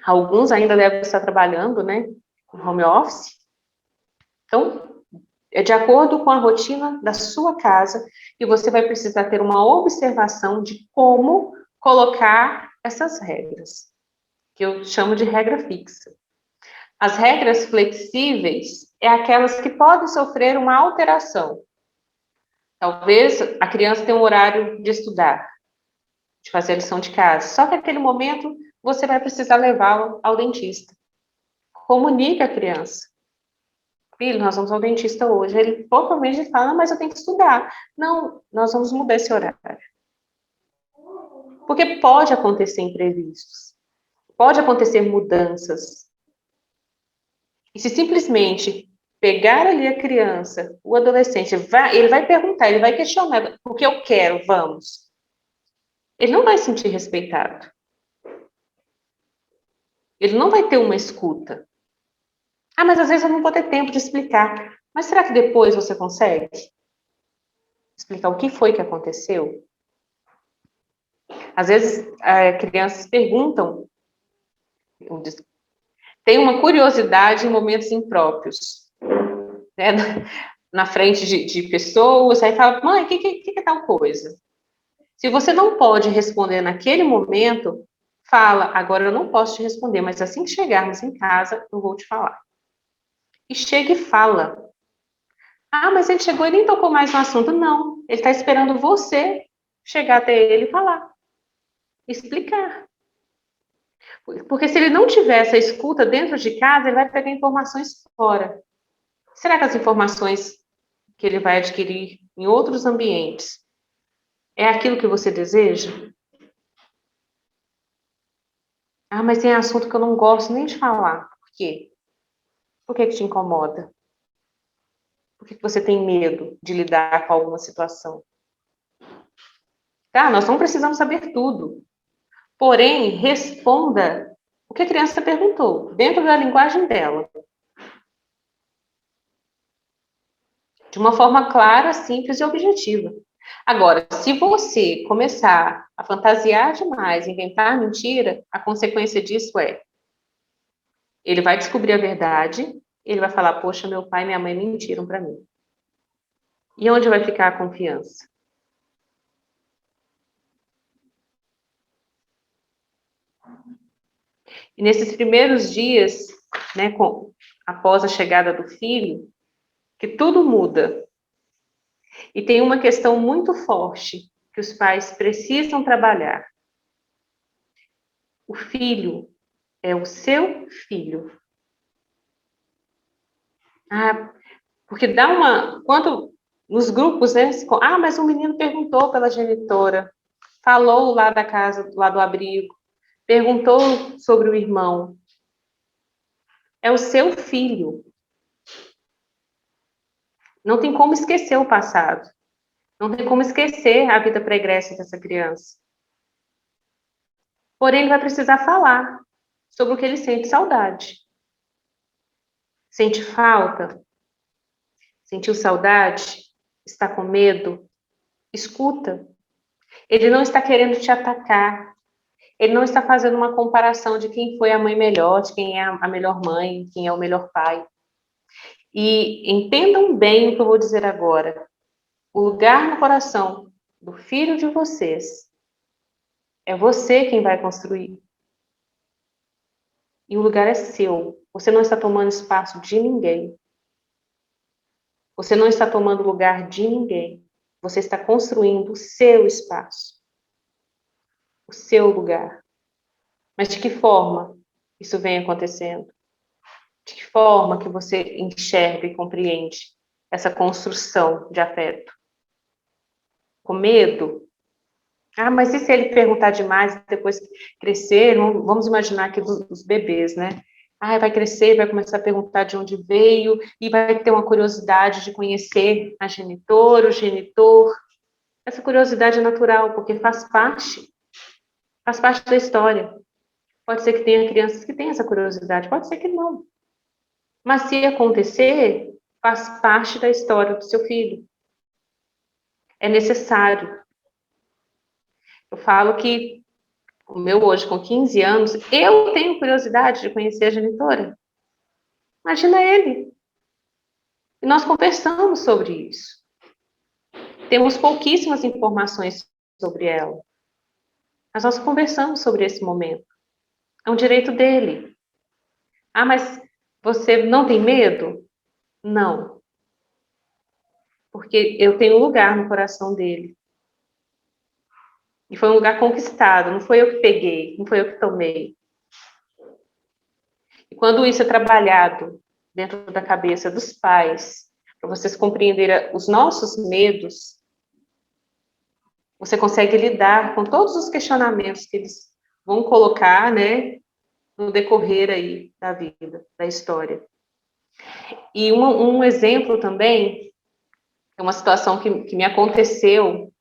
Alguns ainda devem estar trabalhando, né, com home office. Então, é de acordo com a rotina da sua casa e você vai precisar ter uma observação de como colocar essas regras, que eu chamo de regra fixa. As regras flexíveis é aquelas que podem sofrer uma alteração. Talvez a criança tenha um horário de estudar, de fazer a lição de casa, só que naquele momento você vai precisar levá-lo ao dentista. Comunique a criança. Filho, nós vamos ao dentista hoje. Ele provavelmente fala, mas eu tenho que estudar. Não, nós vamos mudar esse horário. Porque pode acontecer imprevistos. Pode acontecer mudanças. E se simplesmente pegar ali a criança, o adolescente, ele vai perguntar, ele vai questionar, o que eu quero, vamos. Ele não vai se sentir respeitado. Ele não vai ter uma escuta. Mas às vezes eu não vou ter tempo de explicar. Mas será que depois você consegue explicar o que foi que aconteceu? Às vezes, crianças perguntam, tem uma curiosidade em momentos impróprios, né? Na frente de pessoas, aí fala, mãe, o que é tal coisa? Se você não pode responder naquele momento, fala, agora eu não posso te responder, mas assim que chegarmos em casa, eu vou te falar. E chega e fala. Mas ele chegou e nem tocou mais no assunto. Não, ele está esperando você chegar até ele e falar. Explicar. Porque se ele não tiver essa escuta dentro de casa, ele vai pegar informações fora. Será que as informações que ele vai adquirir em outros ambientes é aquilo que você deseja? Mas tem assunto que eu não gosto nem de falar. Por quê? Por que te incomoda? Por que você tem medo de lidar com alguma situação? Nós não precisamos saber tudo. Porém, responda o que a criança perguntou, dentro da linguagem dela. De uma forma clara, simples e objetiva. Agora, se você começar a fantasiar demais, inventar mentira, a consequência disso ele vai descobrir a verdade, ele vai falar, poxa, meu pai e minha mãe mentiram para mim. E onde vai ficar a confiança? E nesses primeiros dias, né, após a chegada do filho, que tudo muda. E tem uma questão muito forte que os pais precisam trabalhar. O filho é o seu filho. Porque dá uma... Quando nos grupos, né? Mas o menino perguntou pela genitora, falou lá da casa, lá do abrigo, perguntou sobre o irmão. É o seu filho. Não tem como esquecer o passado. Não tem como esquecer a vida pregressa dessa criança. Porém, ele vai precisar falar sobre o que ele sente saudade. Sente falta? Sentiu saudade? Está com medo? Escuta. Ele não está querendo te atacar. Ele não está fazendo uma comparação de quem foi a mãe melhor, de quem é a melhor mãe, quem é o melhor pai. E entendam bem o que eu vou dizer agora. O lugar no coração do filho de vocês é você quem vai construir. E o lugar é seu. Você não está tomando espaço de ninguém. Você não está tomando lugar de ninguém. Você está construindo o seu espaço. O seu lugar. Mas de que forma isso vem acontecendo? De que forma que você enxerga e compreende essa construção de afeto? Com medo? Mas e se ele perguntar demais depois crescer? Vamos imaginar aqui dos bebês, né? Vai crescer, vai começar a perguntar de onde veio e vai ter uma curiosidade de conhecer a genitora, o genitor. Essa curiosidade é natural, porque faz parte da história. Pode ser que tenha crianças que tenham essa curiosidade, pode ser que não. Mas se acontecer, faz parte da história do seu filho. É necessário. Eu falo que o meu hoje, com 15 anos, eu tenho curiosidade de conhecer a genitora. Imagina ele. E nós conversamos sobre isso. Temos pouquíssimas informações sobre ela. Mas nós conversamos sobre esse momento. É um direito dele. Mas você não tem medo? Não. Porque eu tenho lugar no coração dele. E foi um lugar conquistado, não foi eu que peguei, não foi eu que tomei. E quando isso é trabalhado dentro da cabeça dos pais, para vocês compreenderem os nossos medos, você consegue lidar com todos os questionamentos que eles vão colocar, né, no decorrer aí da vida, da história. E um exemplo também, é uma situação que me aconteceu.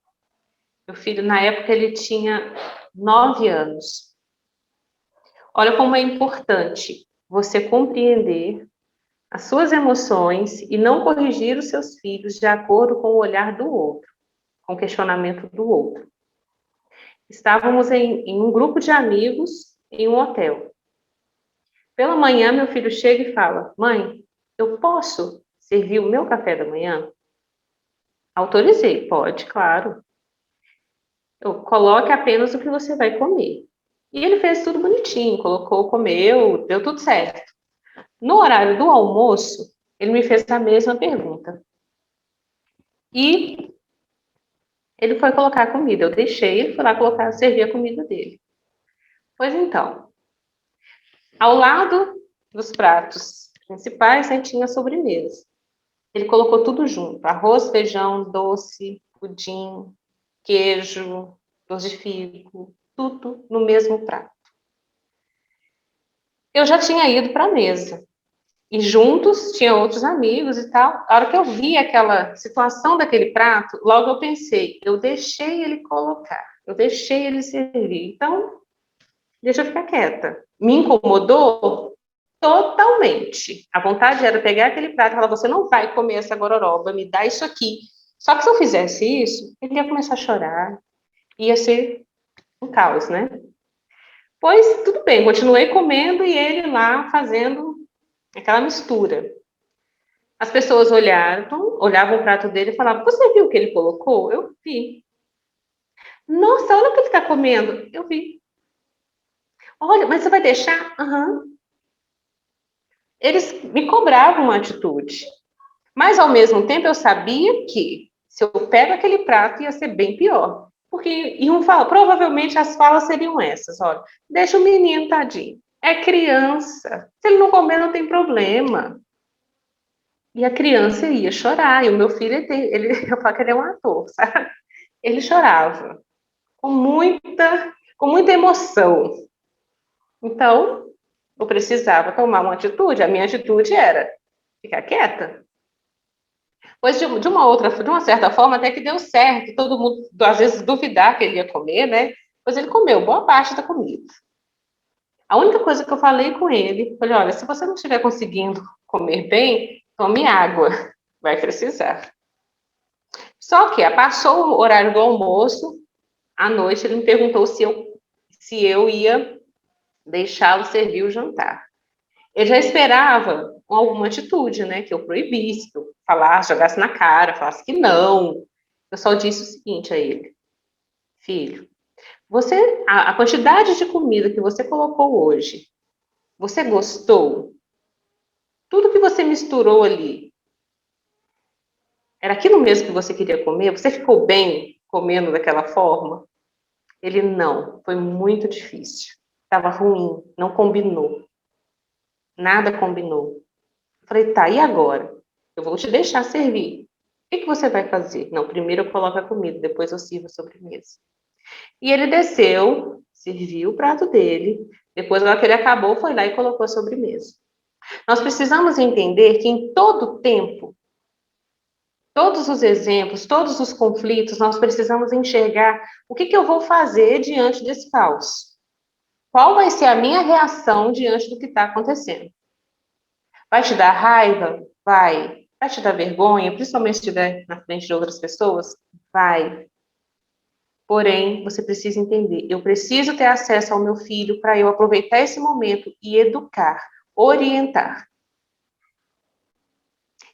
Meu filho, na época, ele tinha 9 anos. Olha como é importante você compreender as suas emoções e não corrigir os seus filhos de acordo com o olhar do outro, com o questionamento do outro. Estávamos em um grupo de amigos em um hotel. Pela manhã, meu filho chega e fala: mãe, eu posso servir o meu café da manhã? Autorizei, pode, claro. Coloque apenas o que você vai comer. E ele fez tudo bonitinho, colocou, comeu, deu tudo certo. No horário do almoço, ele me fez a mesma pergunta. E ele foi colocar a comida. Eu deixei, ele foi lá servir a comida dele. Pois então, ao lado dos pratos principais, aí tinha a sobremesa. Ele colocou tudo junto: arroz, feijão, doce, pudim, queijo, doce de figo, tudo no mesmo prato. Eu já tinha ido para a mesa. E juntos tinha outros amigos e tal. A hora que eu vi aquela situação daquele prato, logo eu pensei: eu deixei ele colocar, eu deixei ele servir. Então, deixa eu ficar quieta. Me incomodou totalmente. A vontade era pegar aquele prato e falar: você não vai comer essa gororoba, me dá isso aqui. Só que se eu fizesse isso, ele ia começar a chorar. Ia ser um caos, né? Pois, tudo bem, continuei comendo e ele lá fazendo aquela mistura. As pessoas olhavam o prato dele e falavam: você viu o que ele colocou? Eu vi. Nossa, olha o que ele está comendo. Eu vi. Olha, mas você vai deixar? Aham. Eles me cobravam uma atitude. Mas, ao mesmo tempo, eu sabia que, Se eu pego aquele prato, ia ser bem pior. Porque iam falar, provavelmente as falas seriam essas, olha, deixa o menino, tadinho. É criança. Se ele não comer, não tem problema. E a criança ia chorar. E o meu filho, eu falo que ele é um ator, sabe? Ele chorava com muita emoção. Então, eu precisava tomar uma atitude. A minha atitude era ficar quieta. Pois de uma certa forma, até que deu certo. Todo mundo, às vezes, duvidar que ele ia comer, né? Pois ele comeu boa parte da comida. A única coisa que eu falei com ele, falei, olha, se você não estiver conseguindo comer bem, tome água, vai precisar. Só que passou o horário do almoço, à noite ele me perguntou se eu ia deixá-lo servir o jantar. Ele já esperava alguma atitude, né, que eu proibisse, que eu falasse, jogasse na cara, falasse que não. Eu só disse o seguinte a ele: filho, a quantidade de comida que você colocou hoje, você gostou? Tudo que você misturou ali, era aquilo mesmo que você queria comer? Você ficou bem comendo daquela forma? Ele não, foi muito difícil. Estava ruim, não combinou. Nada combinou. Eu falei, tá, e agora? Eu vou te deixar servir. O que você vai fazer? Não, primeiro eu coloco a comida, depois eu sirvo a sobremesa. E ele desceu, serviu o prato dele, depois, na hora que ele acabou, foi lá e colocou a sobremesa. Nós precisamos entender que em todo tempo, todos os exemplos, todos os conflitos, nós precisamos enxergar o que eu vou fazer diante desse caos. Qual vai ser a minha reação diante do que está acontecendo? Vai te dar raiva? Vai. Vai te dar vergonha, principalmente se estiver na frente de outras pessoas? Vai. Porém, você precisa entender, eu preciso ter acesso ao meu filho para eu aproveitar esse momento e educar, orientar.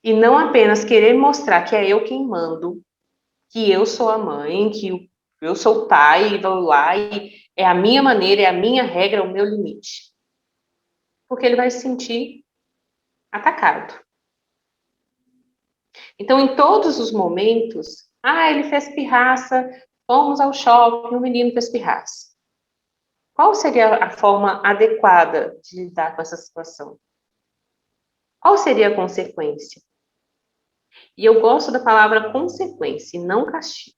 E não apenas querer mostrar que é eu quem mando, que eu sou a mãe, que eu sou o pai, e vou lá, e é a minha maneira, é a minha regra, é o meu limite. Porque ele vai se sentir atacado. Então, em todos os momentos, ele fez pirraça, fomos ao shopping, o menino fez pirraça. Qual seria a forma adequada de lidar com essa situação? Qual seria a consequência? E eu gosto da palavra consequência e não castigo.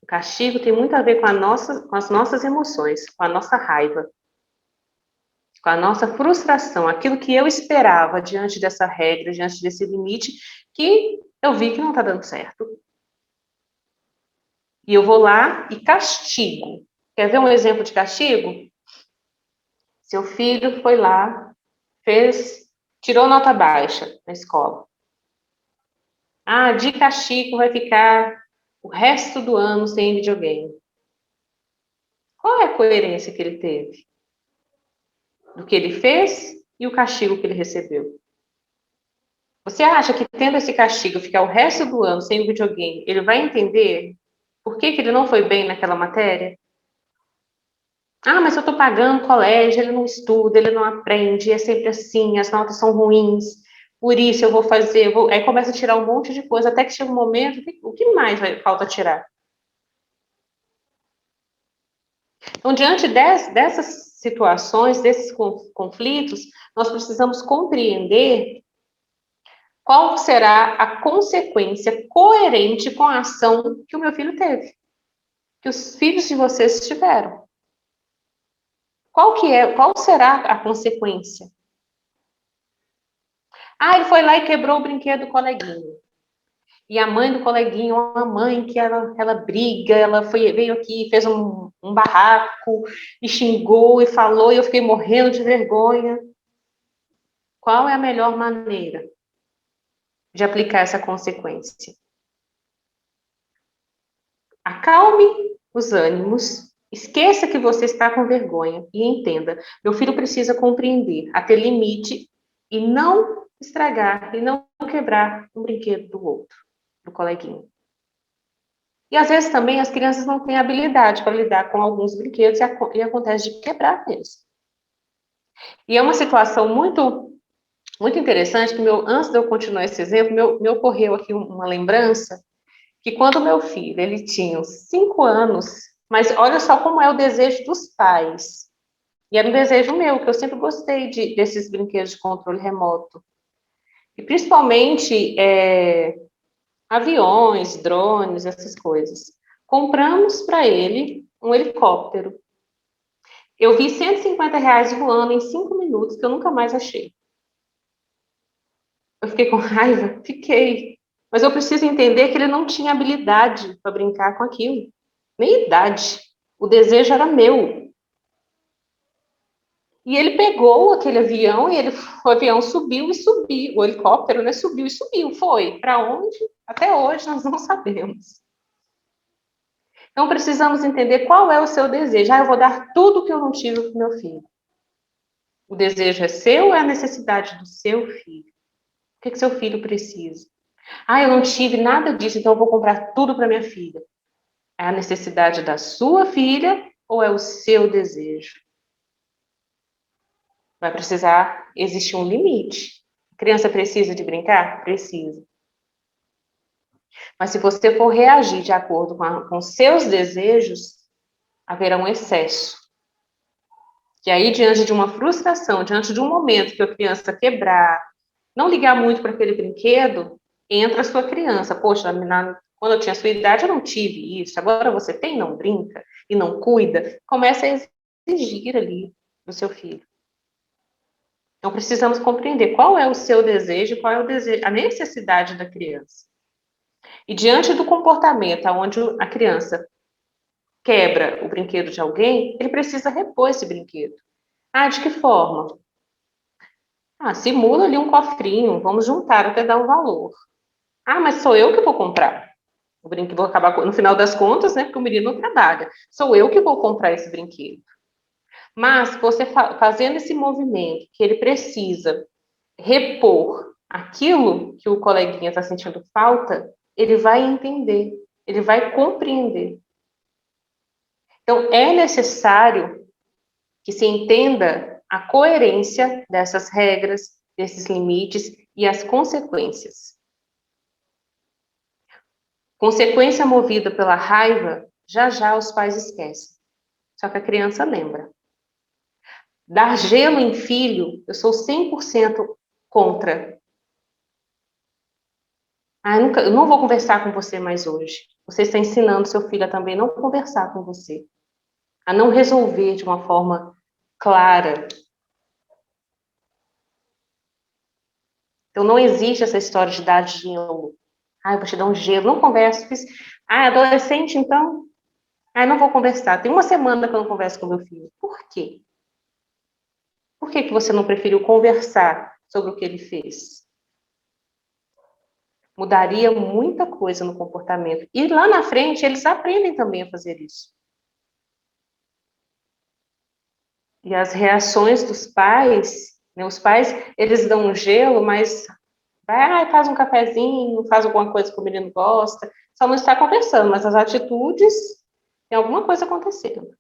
O castigo tem muito a ver com as nossas emoções, com a nossa raiva, com a nossa frustração, aquilo que eu esperava diante dessa regra, diante desse limite, que eu vi que não está dando certo. E eu vou lá e castigo. Quer ver um exemplo de castigo? Seu filho foi lá, tirou nota baixa na escola. De castigo vai ficar o resto do ano sem videogame. Qual é a coerência que ele teve? Do que ele fez e o castigo que ele recebeu. Você acha que tendo esse castigo, ficar o resto do ano sem videogame, ele vai entender por que ele não foi bem naquela matéria? Mas eu estou pagando colégio, ele não estuda, ele não aprende, é sempre assim, as notas são ruins, por isso eu vou fazer, aí começa a tirar um monte de coisa, até que chega um momento, o que mais falta tirar? Então, diante dessas situações, desses conflitos, nós precisamos compreender qual será a consequência coerente com a ação que o meu filho teve, que os filhos de vocês tiveram. Qual será a consequência? Ele foi lá e quebrou o brinquedo do coleguinha. E a mãe do coleguinha, uma mãe que ela briga, veio aqui, fez um barraco, e xingou e falou, e eu fiquei morrendo de vergonha. Qual é a melhor maneira de aplicar essa consequência? Acalme os ânimos, esqueça que você está com vergonha e entenda, meu filho precisa compreender, a ter limite e não estragar, e não quebrar um brinquedo do outro, do coleguinha. E às vezes também as crianças não têm habilidade para lidar com alguns brinquedos e acontece de quebrar eles. E é uma situação muito, muito interessante, que antes de eu continuar esse exemplo, me ocorreu aqui uma lembrança que quando meu filho, ele tinha uns 5 anos, mas olha só como é o desejo dos pais. E era um desejo meu, que eu sempre gostei desses brinquedos de controle remoto. E principalmente aviões, drones, essas coisas. Compramos para ele um helicóptero. Eu vi R$ 150 voando em 5 minutos, que eu nunca mais achei. Eu fiquei com raiva? Fiquei. Mas eu preciso entender que ele não tinha habilidade para brincar com aquilo. Nem idade. O desejo era meu. E ele pegou aquele avião e o avião subiu e subiu. O helicóptero, né, subiu e subiu. Foi. Para onde? Até hoje nós não sabemos. Então precisamos entender qual é o seu desejo. Eu vou dar tudo que eu não tive para o meu filho. O desejo é seu ou é a necessidade do seu filho? O que seu filho precisa? Eu não tive nada disso, então eu vou comprar tudo para minha filha. É a necessidade da sua filha ou é o seu desejo? Vai precisar existir um limite. A criança precisa de brincar? Precisa. Mas se você for reagir de acordo com seus desejos, haverá um excesso. E aí, diante de uma frustração, diante de um momento que a criança quebrar, não ligar muito para aquele brinquedo, entra a sua criança. Poxa, quando eu tinha a sua idade, eu não tive isso. Agora você tem, não brinca e não cuida. Começa a exigir ali do seu filho. Então, precisamos compreender qual é o seu desejo, qual é a necessidade da criança. E diante do comportamento onde a criança quebra o brinquedo de alguém, ele precisa repor esse brinquedo. De que forma? Simula ali um cofrinho, vamos juntar até dar um valor. Mas sou eu que vou comprar. O brinquedo vou acabar, no final das contas, né, porque o menino não trabalha. Sou eu que vou comprar esse brinquedo. Mas você fazendo esse movimento que ele precisa repor aquilo que o coleguinha está sentindo falta, ele vai entender, ele vai compreender. Então, é necessário que se entenda a coerência dessas regras, desses limites e as consequências. Consequência movida pela raiva, já os pais esquecem. Só que a criança lembra. Dar gelo em filho, eu sou 100% contra. Eu não vou conversar com você mais hoje. Você está ensinando seu filho a também não conversar com você. A não resolver de uma forma clara. Então, não existe essa história de dar gelo. Eu vou te dar um gelo. Não converso. Adolescente, então? Não vou conversar. Tem uma semana que eu não converso com meu filho. Por quê? Por que você não preferiu conversar sobre o que ele fez? Mudaria muita coisa no comportamento. E lá na frente, eles aprendem também a fazer isso. E as reações dos pais, né, os pais, eles dão um gelo, mas faz um cafezinho, faz alguma coisa que o menino gosta, só não está conversando, mas as atitudes, tem alguma coisa acontecendo.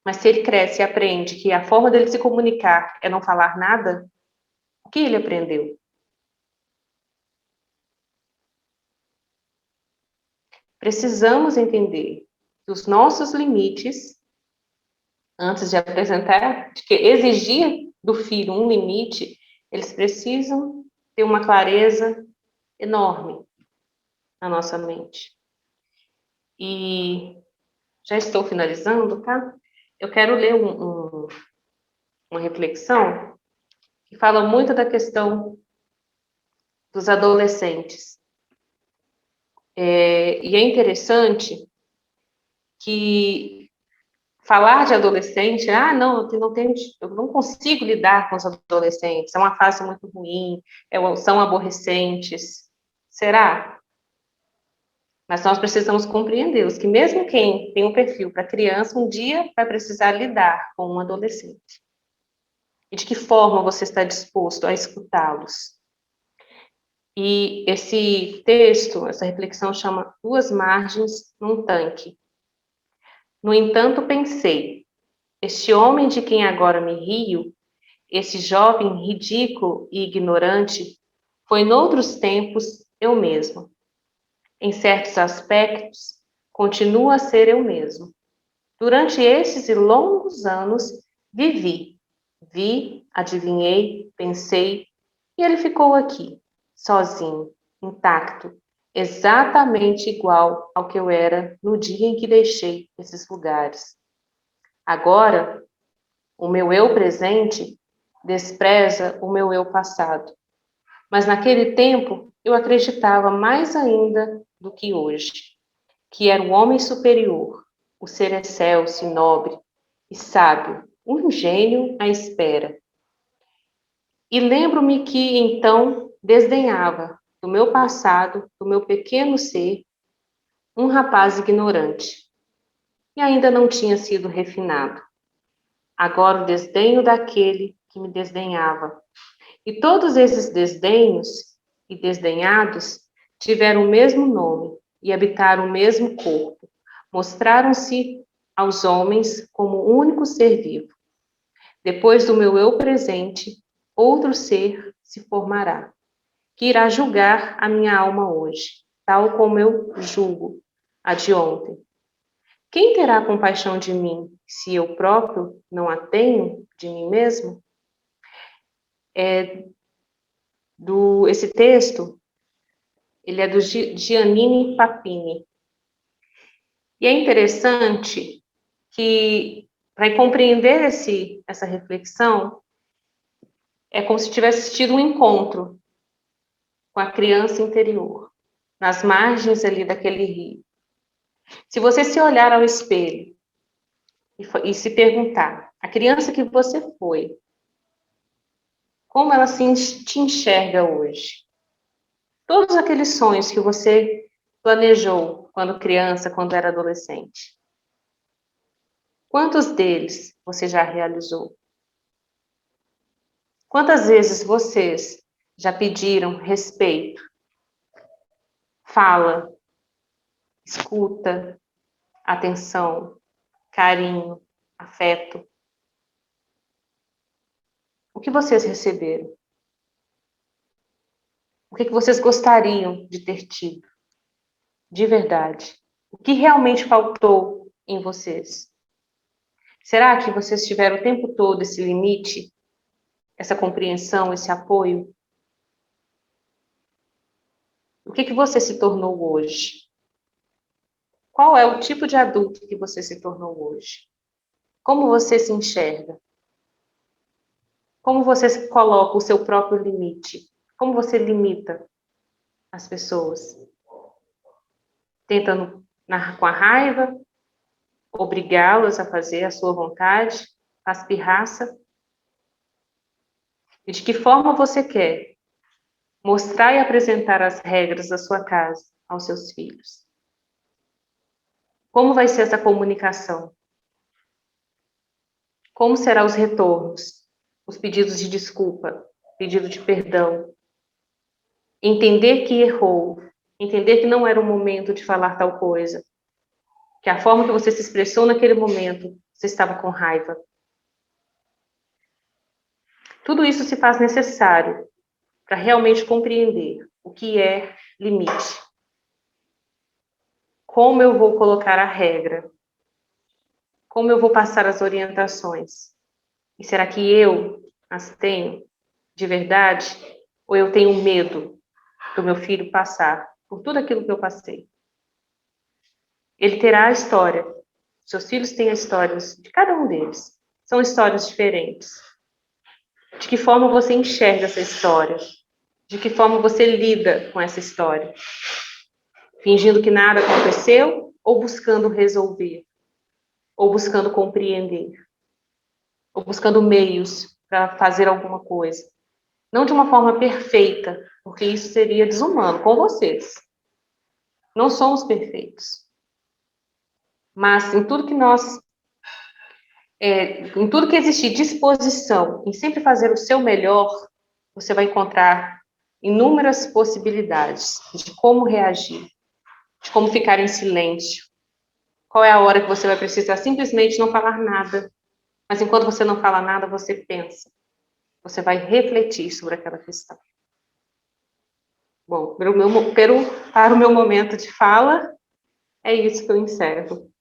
Mas se ele cresce e aprende que a forma dele se comunicar é não falar nada, o que ele aprendeu? Precisamos entender que os nossos limites, antes de apresentar, de que exigir do filho um limite, eles precisam ter uma clareza enorme na nossa mente. E já estou finalizando, tá? Eu quero ler uma reflexão que fala muito da questão dos adolescentes. E é interessante que falar de adolescente, eu não consigo lidar com os adolescentes, é uma fase muito ruim, são aborrecentes. Será? Mas nós precisamos compreendê-los, que mesmo quem tem um perfil para criança, um dia vai precisar lidar com um adolescente. E de que forma você está disposto a escutá-los? E esse texto, essa reflexão chama Duas Margens num Tanque. No entanto, pensei, este homem de quem agora me rio, esse jovem ridículo e ignorante, foi noutros tempos eu mesmo. em certos aspectos, continuo a ser eu mesmo. Durante estes e longos anos, vi, adivinhei, pensei, e ele ficou aqui, sozinho, intacto, exatamente igual ao que eu era no dia em que deixei esses lugares. Agora, o meu eu presente despreza o meu eu passado. Mas naquele tempo, eu acreditava mais ainda do que hoje, que era o homem superior, o ser excelso e nobre e sábio, um gênio à espera. E lembro-me que, então, desdenhava do meu passado, do meu pequeno ser, um rapaz ignorante. E ainda não tinha sido refinado. Agora o desdenho daquele que me desdenhava. E todos esses desdenhos e desdenhados tiveram o mesmo nome e habitaram o mesmo corpo. Mostraram-se aos homens como o único ser vivo. Depois do meu eu presente, outro ser se formará, que irá julgar a minha alma hoje, tal como eu julgo a de ontem. Quem terá compaixão de mim, se eu próprio não a tenho de mim mesmo? Esse texto, ele é do Giannini Papini. E é interessante que, para compreender essa reflexão, é como se tivesse tido um encontro com a criança interior, nas margens ali daquele rio. Se você se olhar ao espelho e se perguntar, a criança que você foi, como ela te enxerga hoje? Todos aqueles sonhos que você planejou quando criança, quando era adolescente, quantos deles você já realizou? Quantas vezes vocês já pediram respeito, fala, escuta, atenção, carinho, afeto? O que vocês receberam? O que vocês gostariam de ter tido? De verdade. O que realmente faltou em vocês? Será que vocês tiveram o tempo todo esse limite, essa compreensão, esse apoio? O que você se tornou hoje? Qual é o tipo de adulto que você se tornou hoje? Como você se enxerga? Como você coloca o seu próprio limite? Como você limita as pessoas? Tentando, com a raiva, obrigá-las a fazer a sua vontade, faz pirraça? E de que forma você quer mostrar e apresentar as regras da sua casa aos seus filhos? Como vai ser essa comunicação? Como serão os retornos, os pedidos de desculpa, pedido de perdão? Entender que errou, entender que não era o momento de falar tal coisa, que a forma que você se expressou naquele momento, você estava com raiva. Tudo isso se faz necessário para realmente compreender o que é limite. Como eu vou colocar a regra? Como eu vou passar as orientações? E será que eu as tenho de verdade? Ou eu tenho medo do meu filho passar por tudo aquilo que eu passei? Ele terá a história. Seus filhos têm as histórias de cada um deles. São histórias diferentes. De que forma você enxerga essa história? De que forma você lida com essa história? Fingindo que nada aconteceu ou buscando resolver? Ou buscando compreender? Ou buscando meios para fazer alguma coisa? Não de uma forma perfeita, porque isso seria desumano com vocês. Não somos perfeitos. Mas em tudo que em tudo que existir disposição em sempre fazer o seu melhor, você vai encontrar inúmeras possibilidades de como reagir, de como ficar em silêncio. Qual é a hora que você vai precisar simplesmente não falar nada, mas enquanto você não fala nada, você pensa. Você vai refletir sobre aquela questão. Bom, para o meu momento de fala, é isso que eu encerro.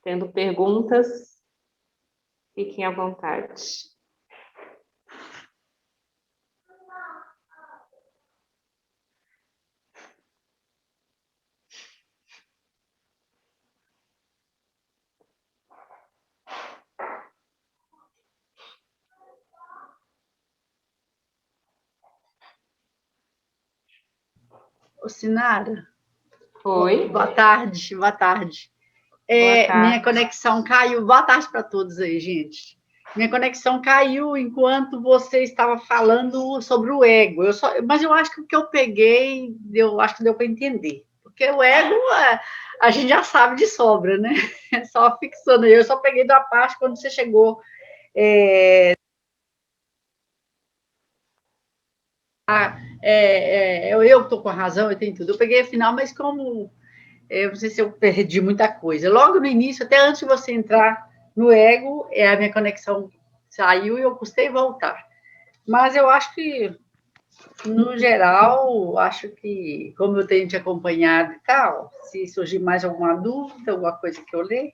Tendo perguntas, fiquem à vontade. Ô, Sinara. Oi. Boa tarde, boa tarde. Boa tarde. Minha conexão caiu. Boa tarde para todos aí, gente. Minha conexão caiu enquanto você estava falando sobre o ego. Mas eu acho que o que eu peguei, eu acho que deu para entender. Porque o ego, a gente já sabe de sobra, né? Só fixando. Eu só peguei da parte quando você chegou. Eu estou com a razão, eu tenho tudo. Eu peguei a final, mas como eu não sei se eu perdi muita coisa. Logo no início, até antes de você entrar no ego, a minha conexão saiu e eu custei voltar. Mas eu acho que, no geral, acho que, como eu tenho te acompanhado e tal, se surgir mais alguma dúvida, alguma coisa que eu ler,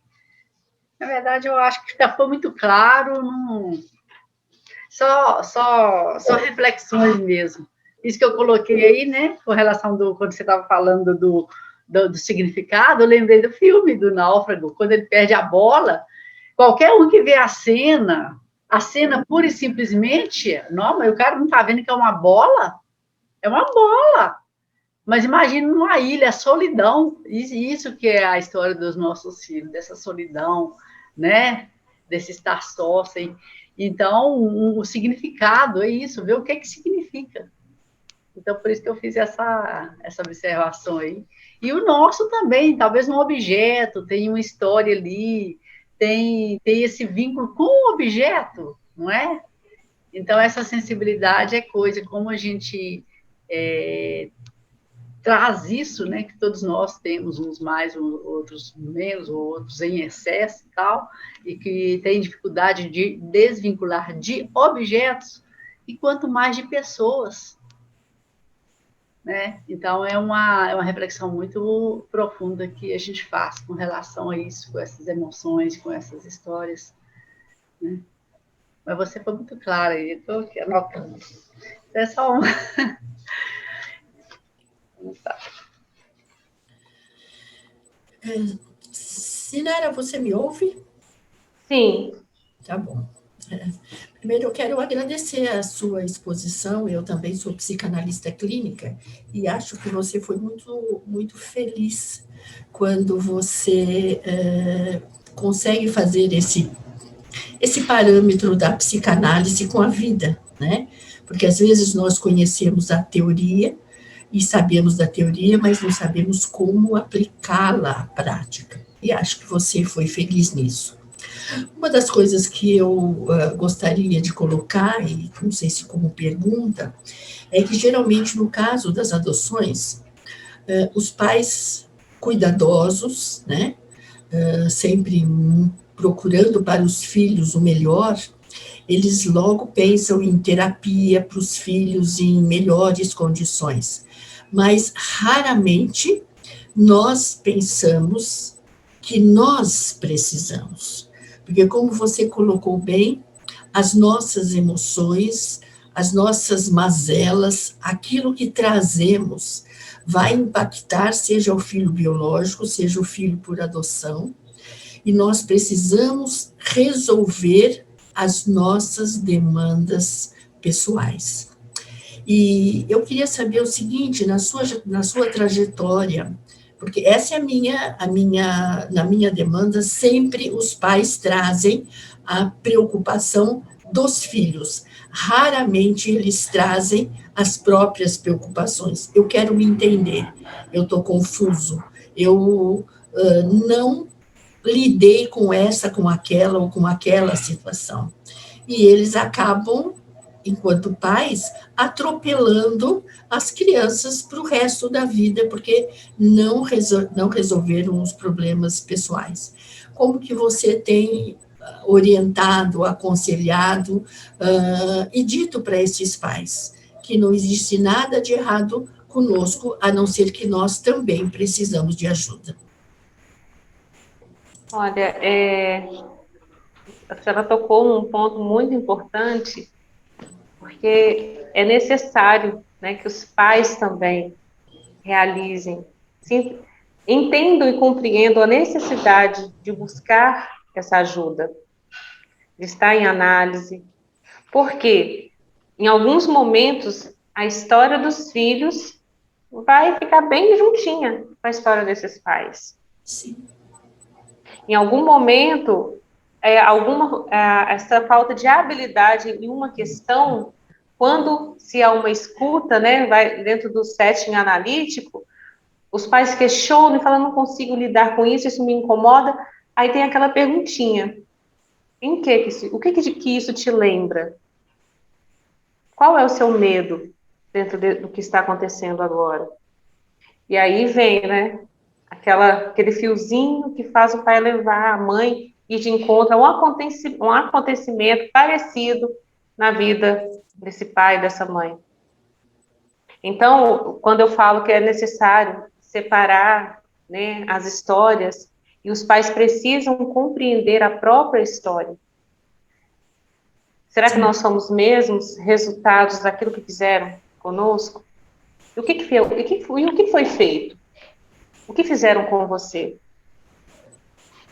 na verdade, eu acho que foi muito claro, só reflexões mesmo. Isso que eu coloquei aí, né, com relação quando você estava falando do significado, eu lembrei do filme do Náufrago, quando ele perde a bola, qualquer um que vê a cena pura e simplesmente, não, mas o cara não está vendo que é uma bola? É uma bola. Mas imagina numa ilha, a solidão, isso que é a história dos nossos filhos, dessa solidão, né? Desse estar só, sem... Então, o significado é isso, ver o que é que significa. Então, por isso que eu fiz essa observação aí. E o nosso também, talvez um objeto, tem uma história ali, tem esse vínculo com o objeto, não é? Então, essa sensibilidade é coisa, como a gente traz isso, né, que todos nós temos, uns mais, outros menos, outros em excesso e tal, e que tem dificuldade de desvincular de objetos, e quanto mais de pessoas, né? Então, é uma reflexão muito profunda que a gente faz com relação a isso, com essas emoções, com essas histórias, né? Mas você foi muito clara, eu estou aqui anotando. É só uma... Sinara, você me ouve? Sim. Tá bom. Primeiro, eu quero agradecer a sua exposição. Eu também sou psicanalista clínica e acho que você foi muito, muito feliz quando você consegue fazer esse parâmetro da psicanálise com a vida, né? Porque às vezes nós conhecemos a teoria e sabemos da teoria, mas não sabemos como aplicá-la à prática. E acho que você foi feliz nisso. Uma das coisas que eu gostaria de colocar, e não sei se como pergunta, é que geralmente no caso das adoções, os pais cuidadosos, né, sempre procurando para os filhos o melhor, eles logo pensam em terapia para os filhos em melhores condições. Mas raramente nós pensamos que nós precisamos. Porque, como você colocou bem, as nossas emoções, as nossas mazelas, aquilo que trazemos, vai impactar, seja o filho biológico, seja o filho por adoção, e nós precisamos resolver as nossas demandas pessoais. E eu queria saber o seguinte, na sua trajetória, porque essa é na minha demanda, sempre os pais trazem a preocupação dos filhos. Raramente eles trazem as próprias preocupações. Eu quero me entender, eu estou confuso, eu não lidei com essa, com aquela ou com aquela situação. E eles acabam, enquanto pais, atropelando as crianças para o resto da vida, porque não resolveram os problemas pessoais. Como que você tem orientado, aconselhado e dito para esses pais que não existe nada de errado conosco, a não ser que nós também precisamos de ajuda. Olha, a senhora tocou num ponto muito importante, porque é necessário, né, que os pais também realizem, sim, entendam e compreendam a necessidade de buscar essa ajuda, de estar em análise, porque em alguns momentos a história dos filhos vai ficar bem juntinha com a história desses pais. Sim. Em algum momento, essa falta de habilidade em uma questão, quando se há uma escuta, né, vai dentro do setting analítico, os pais questionam e falam, não consigo lidar com isso, isso me incomoda, aí tem aquela perguntinha, o que isso te lembra? Qual é o seu medo dentro do que está acontecendo agora? E aí vem, né, aquele fiozinho que faz o pai levar a mãe e de encontro a um acontecimento parecido na vida desse pai e dessa mãe. Então, quando eu falo que é necessário separar, né, as histórias, e os pais precisam compreender a própria história. Será que nós somos mesmos resultados daquilo que fizeram conosco? E o que foi feito? O que fizeram com você?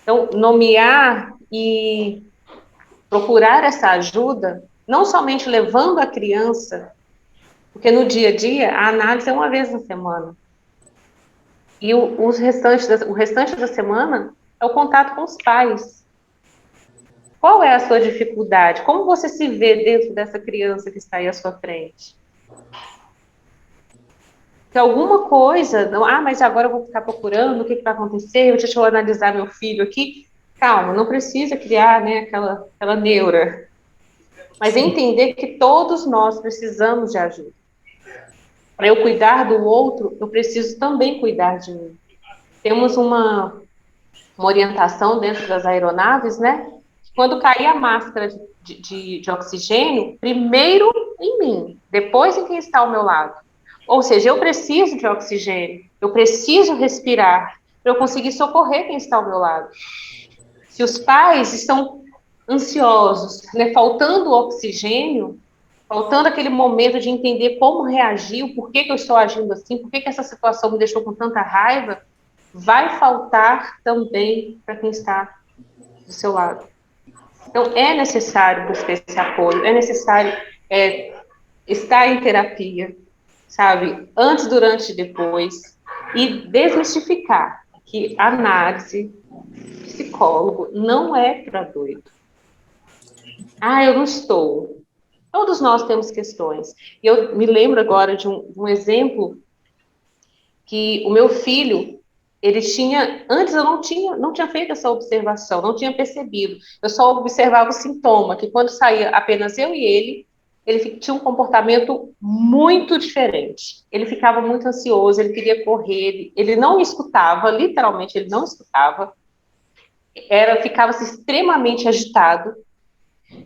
Então, nomear e procurar essa ajuda, não somente levando a criança, porque no dia a dia a análise é uma vez na semana. E o restante da semana é o contato com os pais. Qual é a sua dificuldade? Como você se vê dentro dessa criança que está aí à sua frente? Se alguma coisa, mas agora eu vou ficar procurando o que vai acontecer, deixa eu analisar meu filho aqui. Calma, não precisa criar, né, aquela neura. Mas entender que todos nós precisamos de ajuda. Para eu cuidar do outro, eu preciso também cuidar de mim. Temos uma orientação dentro das aeronaves, né? Quando cair a máscara de oxigênio, primeiro em mim, depois em quem está ao meu lado. Ou seja, eu preciso de oxigênio, eu preciso respirar, para eu conseguir socorrer quem está ao meu lado. Se os pais estão ansiosos, né, faltando oxigênio, faltando aquele momento de entender como reagir, o porquê que eu estou agindo assim, por que essa situação me deixou com tanta raiva, vai faltar também para quem está do seu lado. Então, é necessário buscar esse apoio, é necessário estar em terapia, sabe? Antes, durante e depois. E desmistificar que análise, psicólogo, não é para doido. Eu não estou. Todos nós temos questões. E eu me lembro agora de um exemplo que o meu filho, ele tinha, antes eu não tinha feito essa observação, não tinha percebido. Eu só observava o sintoma, que quando saía apenas eu e ele tinha um comportamento muito diferente. Ele ficava muito ansioso, ele queria correr, ele não escutava, literalmente ele não escutava, ficava-se extremamente agitado.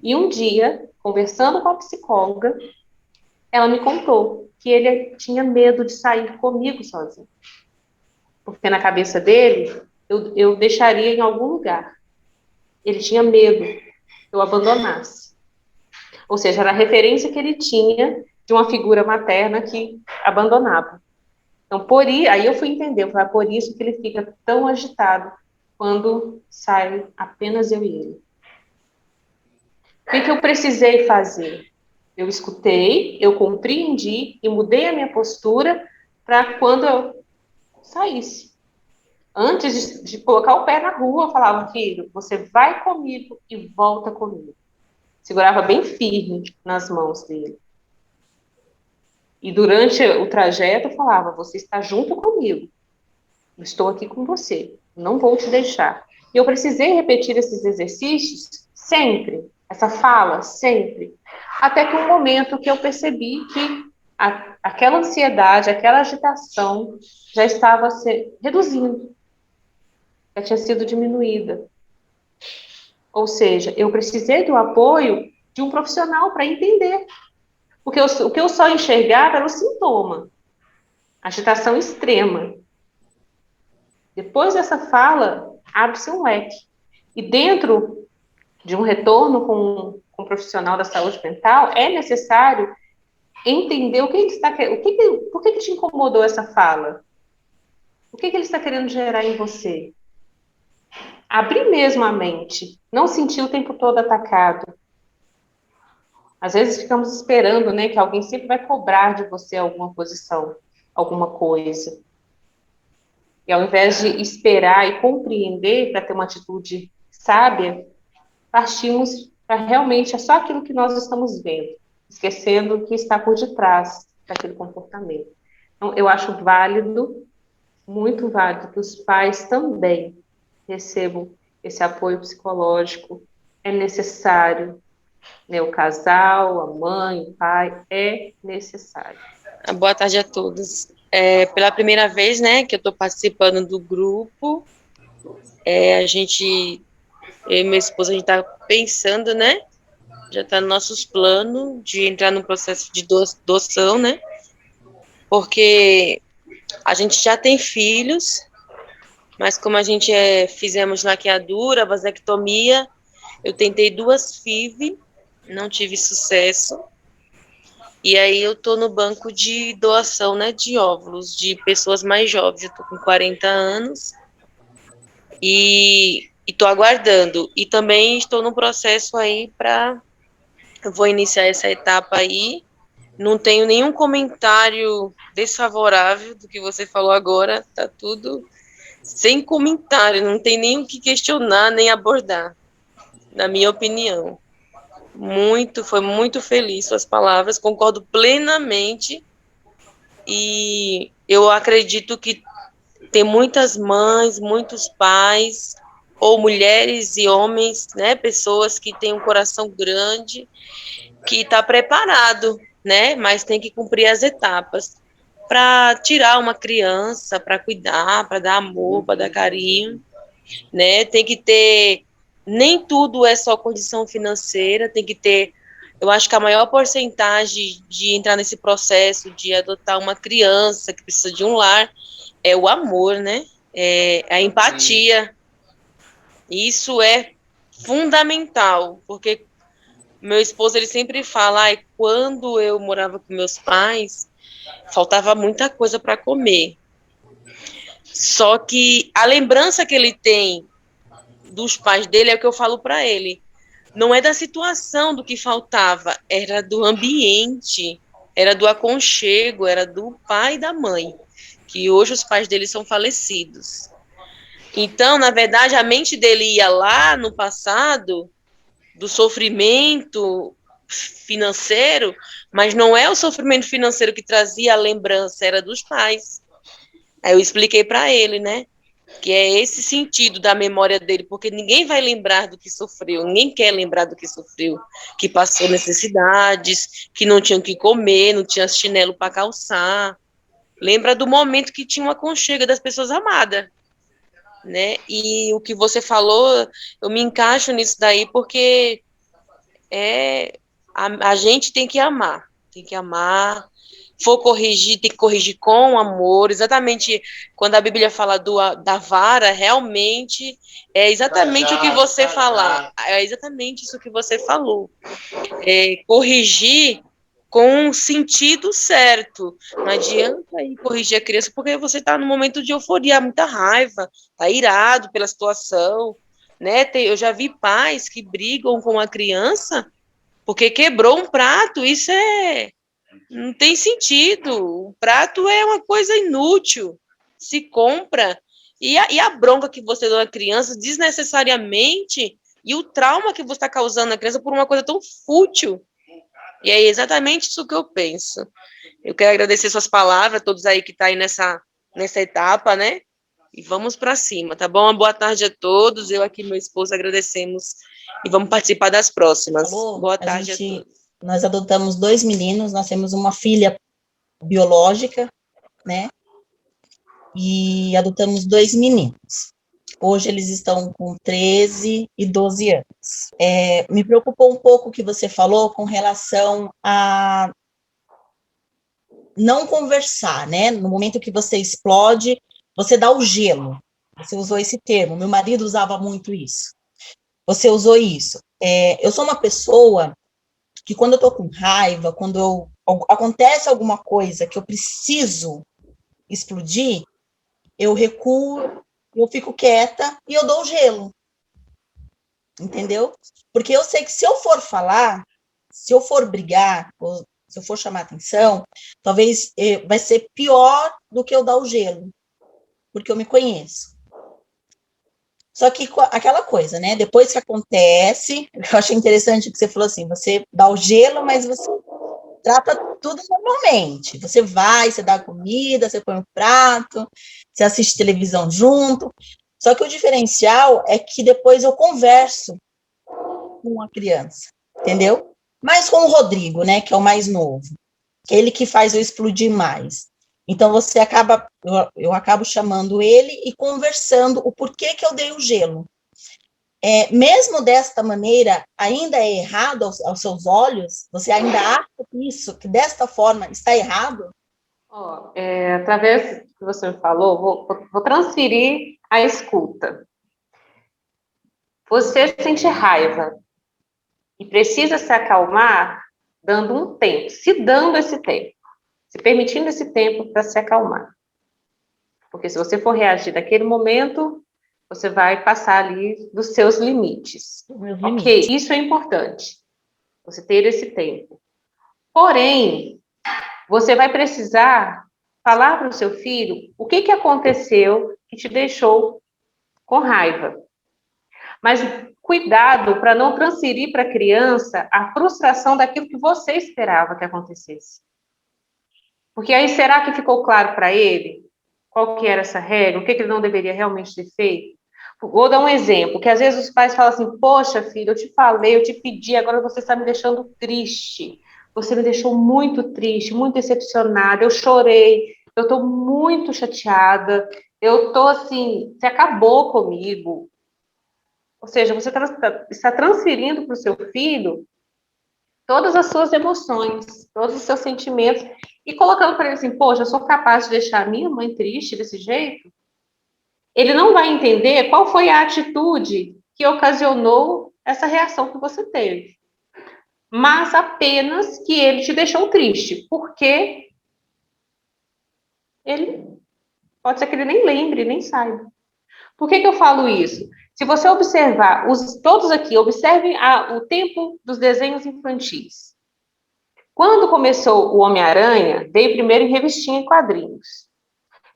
E um dia, conversando com a psicóloga, ela me contou que ele tinha medo de sair comigo sozinho. Porque na cabeça dele, eu deixaria em algum lugar. Ele tinha medo que eu abandonasse. Ou seja, era a referência que ele tinha de uma figura materna que abandonava. Então, aí eu fui entender, por isso que ele fica tão agitado quando sai apenas eu e ele. O que eu precisei fazer? Eu escutei, eu compreendi e mudei a minha postura para quando eu saísse. Antes de colocar o pé na rua, eu falava, filho, você vai comigo e volta comigo. Segurava bem firme nas mãos dele. E durante o trajeto eu falava, você está junto comigo. Eu estou aqui com você. Não vou te deixar. E eu precisei repetir esses exercícios sempre. Essa fala, sempre. Até que um momento que eu percebi que aquela ansiedade, aquela agitação já estava se reduzindo. Já tinha sido diminuída. Ou seja, eu precisei do apoio de um profissional para entender Porque o que eu só enxergava era o sintoma, agitação extrema. Depois dessa fala, abre-se um leque. E dentro de um retorno com um profissional da saúde mental, é necessário entender o que ele está querendo, por que te incomodou essa fala? O que ele está querendo gerar em você? Abrir mesmo a mente, não sentir o tempo todo atacado. Às vezes ficamos esperando, né, que alguém sempre vai cobrar de você alguma posição, alguma coisa. E ao invés de esperar e compreender para ter uma atitude sábia, partimos para realmente é só aquilo que nós estamos vendo, esquecendo o que está por detrás daquele comportamento. Então, eu acho válido, muito válido, que os pais também recebam esse apoio psicológico. É necessário, né? O casal, a mãe, o pai, é necessário. Boa tarde a todos. Pela primeira vez, né, que eu estou participando do grupo, eu e minha esposa, a gente está pensando, né, já está nos nossos planos de entrar no processo de doação, né, porque a gente já tem filhos, mas como a gente fizemos laqueadura, vasectomia, eu tentei 2 FIV, não tive sucesso, e aí eu tô no banco de doação, né, de óvulos de pessoas mais jovens. Eu tô com 40 anos e tô aguardando. E também estou no processo aí eu vou iniciar essa etapa aí. Não tenho nenhum comentário desfavorável do que você falou agora, tá tudo sem comentário, não tem nem o que questionar, nem abordar, na minha opinião. Foi muito feliz suas palavras, concordo plenamente, e eu acredito que tem muitas mães, muitos pais, ou mulheres e homens, né, pessoas que têm um coração grande, que está preparado, né, mas tem que cumprir as etapas para tirar uma criança, para cuidar, para dar amor, para dar carinho, né, tem que ter, nem tudo é só condição financeira, tem que ter. Eu acho que a maior porcentagem de entrar nesse processo de adotar uma criança que precisa de um lar é o amor, né? É a empatia. Isso é fundamental, porque meu esposo, ele sempre fala, quando eu morava com meus pais, faltava muita coisa para comer. Só que a lembrança que ele tem dos pais dele é o que eu falo para ele. Não é da situação do que faltava, era do ambiente, era do aconchego, era do pai e da mãe, que hoje os pais dele são falecidos. Então, na verdade, a mente dele ia lá no passado, do sofrimento financeiro, mas não é o sofrimento financeiro que trazia a lembrança, era dos pais. Aí eu expliquei para ele, né? Que é esse sentido da memória dele, porque ninguém vai lembrar do que sofreu, ninguém quer lembrar do que sofreu, que passou necessidades, que não tinha o que comer, não tinha chinelo para calçar. Lembra do momento que tinha uma aconchego das pessoas amadas, né? E o que você falou, eu me encaixo nisso daí, porque a gente tem que amar, for corrigir, tem que corrigir com amor, exatamente quando a Bíblia fala da vara, realmente é exatamente o que você falar, é exatamente isso que você falou, corrigir com o sentido certo, não adianta ir corrigir a criança porque você está no momento de euforia, muita raiva, está irado pela situação, né? Eu já vi pais que brigam com a criança porque quebrou um prato, isso não tem sentido. O prato é uma coisa inútil, se compra. E a bronca que você dá à criança desnecessariamente, e o trauma que você está causando na criança por uma coisa tão fútil. E é exatamente isso que eu penso. Eu quero agradecer suas palavras, todos aí que estão aí nessa etapa, né? E vamos para cima, tá bom? Uma boa tarde a todos. Eu aqui e meu esposo agradecemos e vamos participar das próximas. Boa tarde a todos. Nós adotamos 2 meninos, nós temos uma filha biológica, né? E adotamos 2 meninos. Hoje eles estão com 13 e 12 anos. Me preocupou um pouco o que você falou com relação a não conversar, né? No momento que você explode, você dá o gelo. Você usou esse termo, meu marido usava muito isso. Você usou isso. Eu sou uma pessoa que quando eu tô com raiva, quando acontece alguma coisa que eu preciso explodir, eu recuo, eu fico quieta e eu dou o gelo. Entendeu? Porque eu sei que se eu for falar, se eu for brigar, ou se eu for chamar atenção, talvez vai ser pior do que eu dar o gelo, porque eu me conheço. Só que aquela coisa, né? Depois que acontece, eu achei interessante que você falou assim, você dá o gelo, mas você trata tudo normalmente. Você vai, você dá comida, você põe um prato, você assiste televisão junto. Só que o diferencial é que depois eu converso com a criança, entendeu? Mas com o Rodrigo, né, que é o mais novo. Ele que faz eu explodir mais. Então, eu acabo chamando ele e conversando o porquê que eu dei o gelo. Mesmo desta maneira, ainda é errado aos seus olhos? Você ainda acha que desta forma está errado? Através do que você me falou, vou transferir a escuta. Você sente raiva e precisa se acalmar dando um tempo, se dando esse tempo, se permitindo esse tempo para se acalmar. Porque se você for reagir naquele momento, você vai passar ali dos seus limites. Ok, isso é importante, você ter esse tempo. Porém, você vai precisar falar para o seu filho o que aconteceu que te deixou com raiva. Mas cuidado para não transferir para a criança a frustração daquilo que você esperava que acontecesse. Porque aí, será que ficou claro para ele qual que era essa regra, o que ele não deveria realmente ter feito? Vou dar um exemplo, que às vezes os pais falam assim, poxa, filho, eu te falei, eu te pedi, agora você está me deixando triste. Você me deixou muito triste, muito decepcionada, eu chorei, eu estou muito chateada, eu estou assim, você acabou comigo. Ou seja, você está transferindo para o seu filho todas as suas emoções, todos os seus sentimentos, e colocando para ele assim, poxa, eu sou capaz de deixar a minha mãe triste desse jeito? Ele não vai entender qual foi a atitude que ocasionou essa reação que você teve, mas apenas que ele te deixou triste, porque ele, pode ser que ele nem lembre, nem saiba. Por que eu falo isso? Se você observar, todos aqui, observem o tempo dos desenhos infantis. Quando começou o Homem-Aranha, veio primeiro em revistinha e quadrinhos.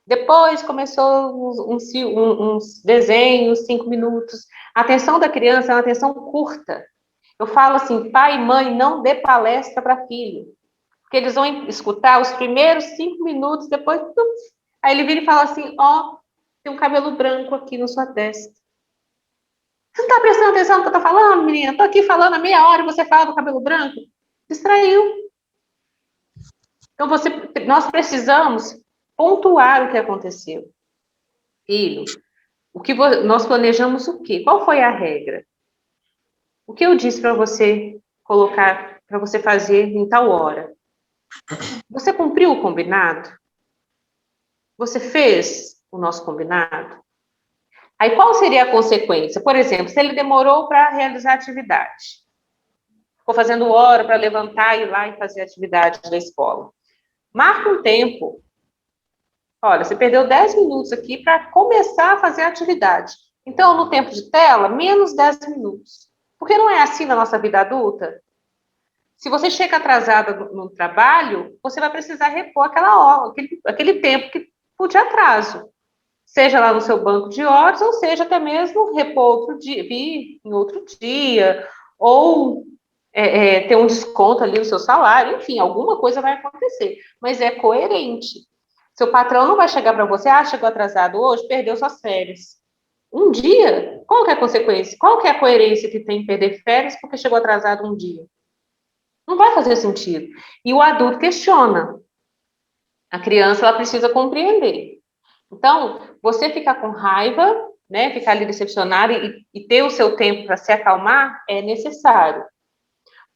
Depois começou uns desenhos, 5 minutos. A atenção da criança é uma atenção curta. Eu falo assim, pai e mãe, não dê palestra para filho. Porque eles vão escutar os primeiros 5 minutos, depois... Aí ele vira e fala assim, tem um cabelo branco aqui na sua testa. Você não está prestando atenção no que eu estou falando, menina? Estou aqui falando há meia hora e você fala do cabelo branco? Distraiu. Então, nós precisamos pontuar o que aconteceu. Filho, nós planejamos o quê? Qual foi a regra? O que eu disse para você colocar, para você fazer em tal hora? Você cumpriu o combinado? Você fez o nosso combinado? Aí, qual seria a consequência? Por exemplo, se ele demorou para realizar a atividade, ficou fazendo hora para levantar, ir lá e fazer a atividade da escola. Marca um tempo. Olha, você perdeu 10 minutos aqui para começar a fazer a atividade. Então, no tempo de tela, menos 10 minutos. Porque não é assim na nossa vida adulta? Se você chega atrasada no trabalho, você vai precisar repor aquela hora, aquele tempo de atraso. Seja lá no seu banco de horas, ou seja, até mesmo repor outro dia, vir em outro dia, ou ter um desconto ali no seu salário, enfim, alguma coisa vai acontecer, mas é coerente. Seu patrão não vai chegar para você, chegou atrasado hoje, perdeu suas férias. Um dia, qual que é a consequência? Qual que é a coerência que tem em perder férias porque chegou atrasado um dia? Não vai fazer sentido. E o adulto questiona. A criança, ela precisa compreender. Então, você ficar com raiva, né, ficar ali decepcionado e ter o seu tempo para se acalmar é necessário.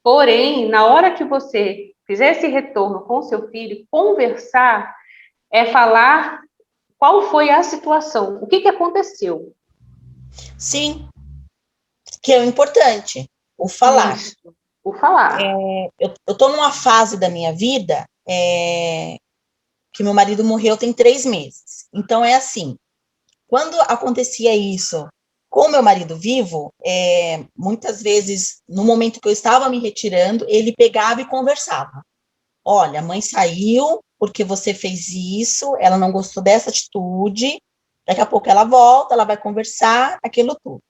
Porém, na hora que você fizer esse retorno com o seu filho, conversar é falar qual foi a situação, o que aconteceu. Sim, que é o importante, o falar. Isso, o falar. Eu estou numa fase da minha vida que meu marido morreu tem 3 meses. Então, é assim, quando acontecia isso com meu marido vivo, muitas vezes, no momento que eu estava me retirando, ele pegava e conversava. Olha, a mãe saiu porque você fez isso, ela não gostou dessa atitude, daqui a pouco ela volta, ela vai conversar, aquilo tudo.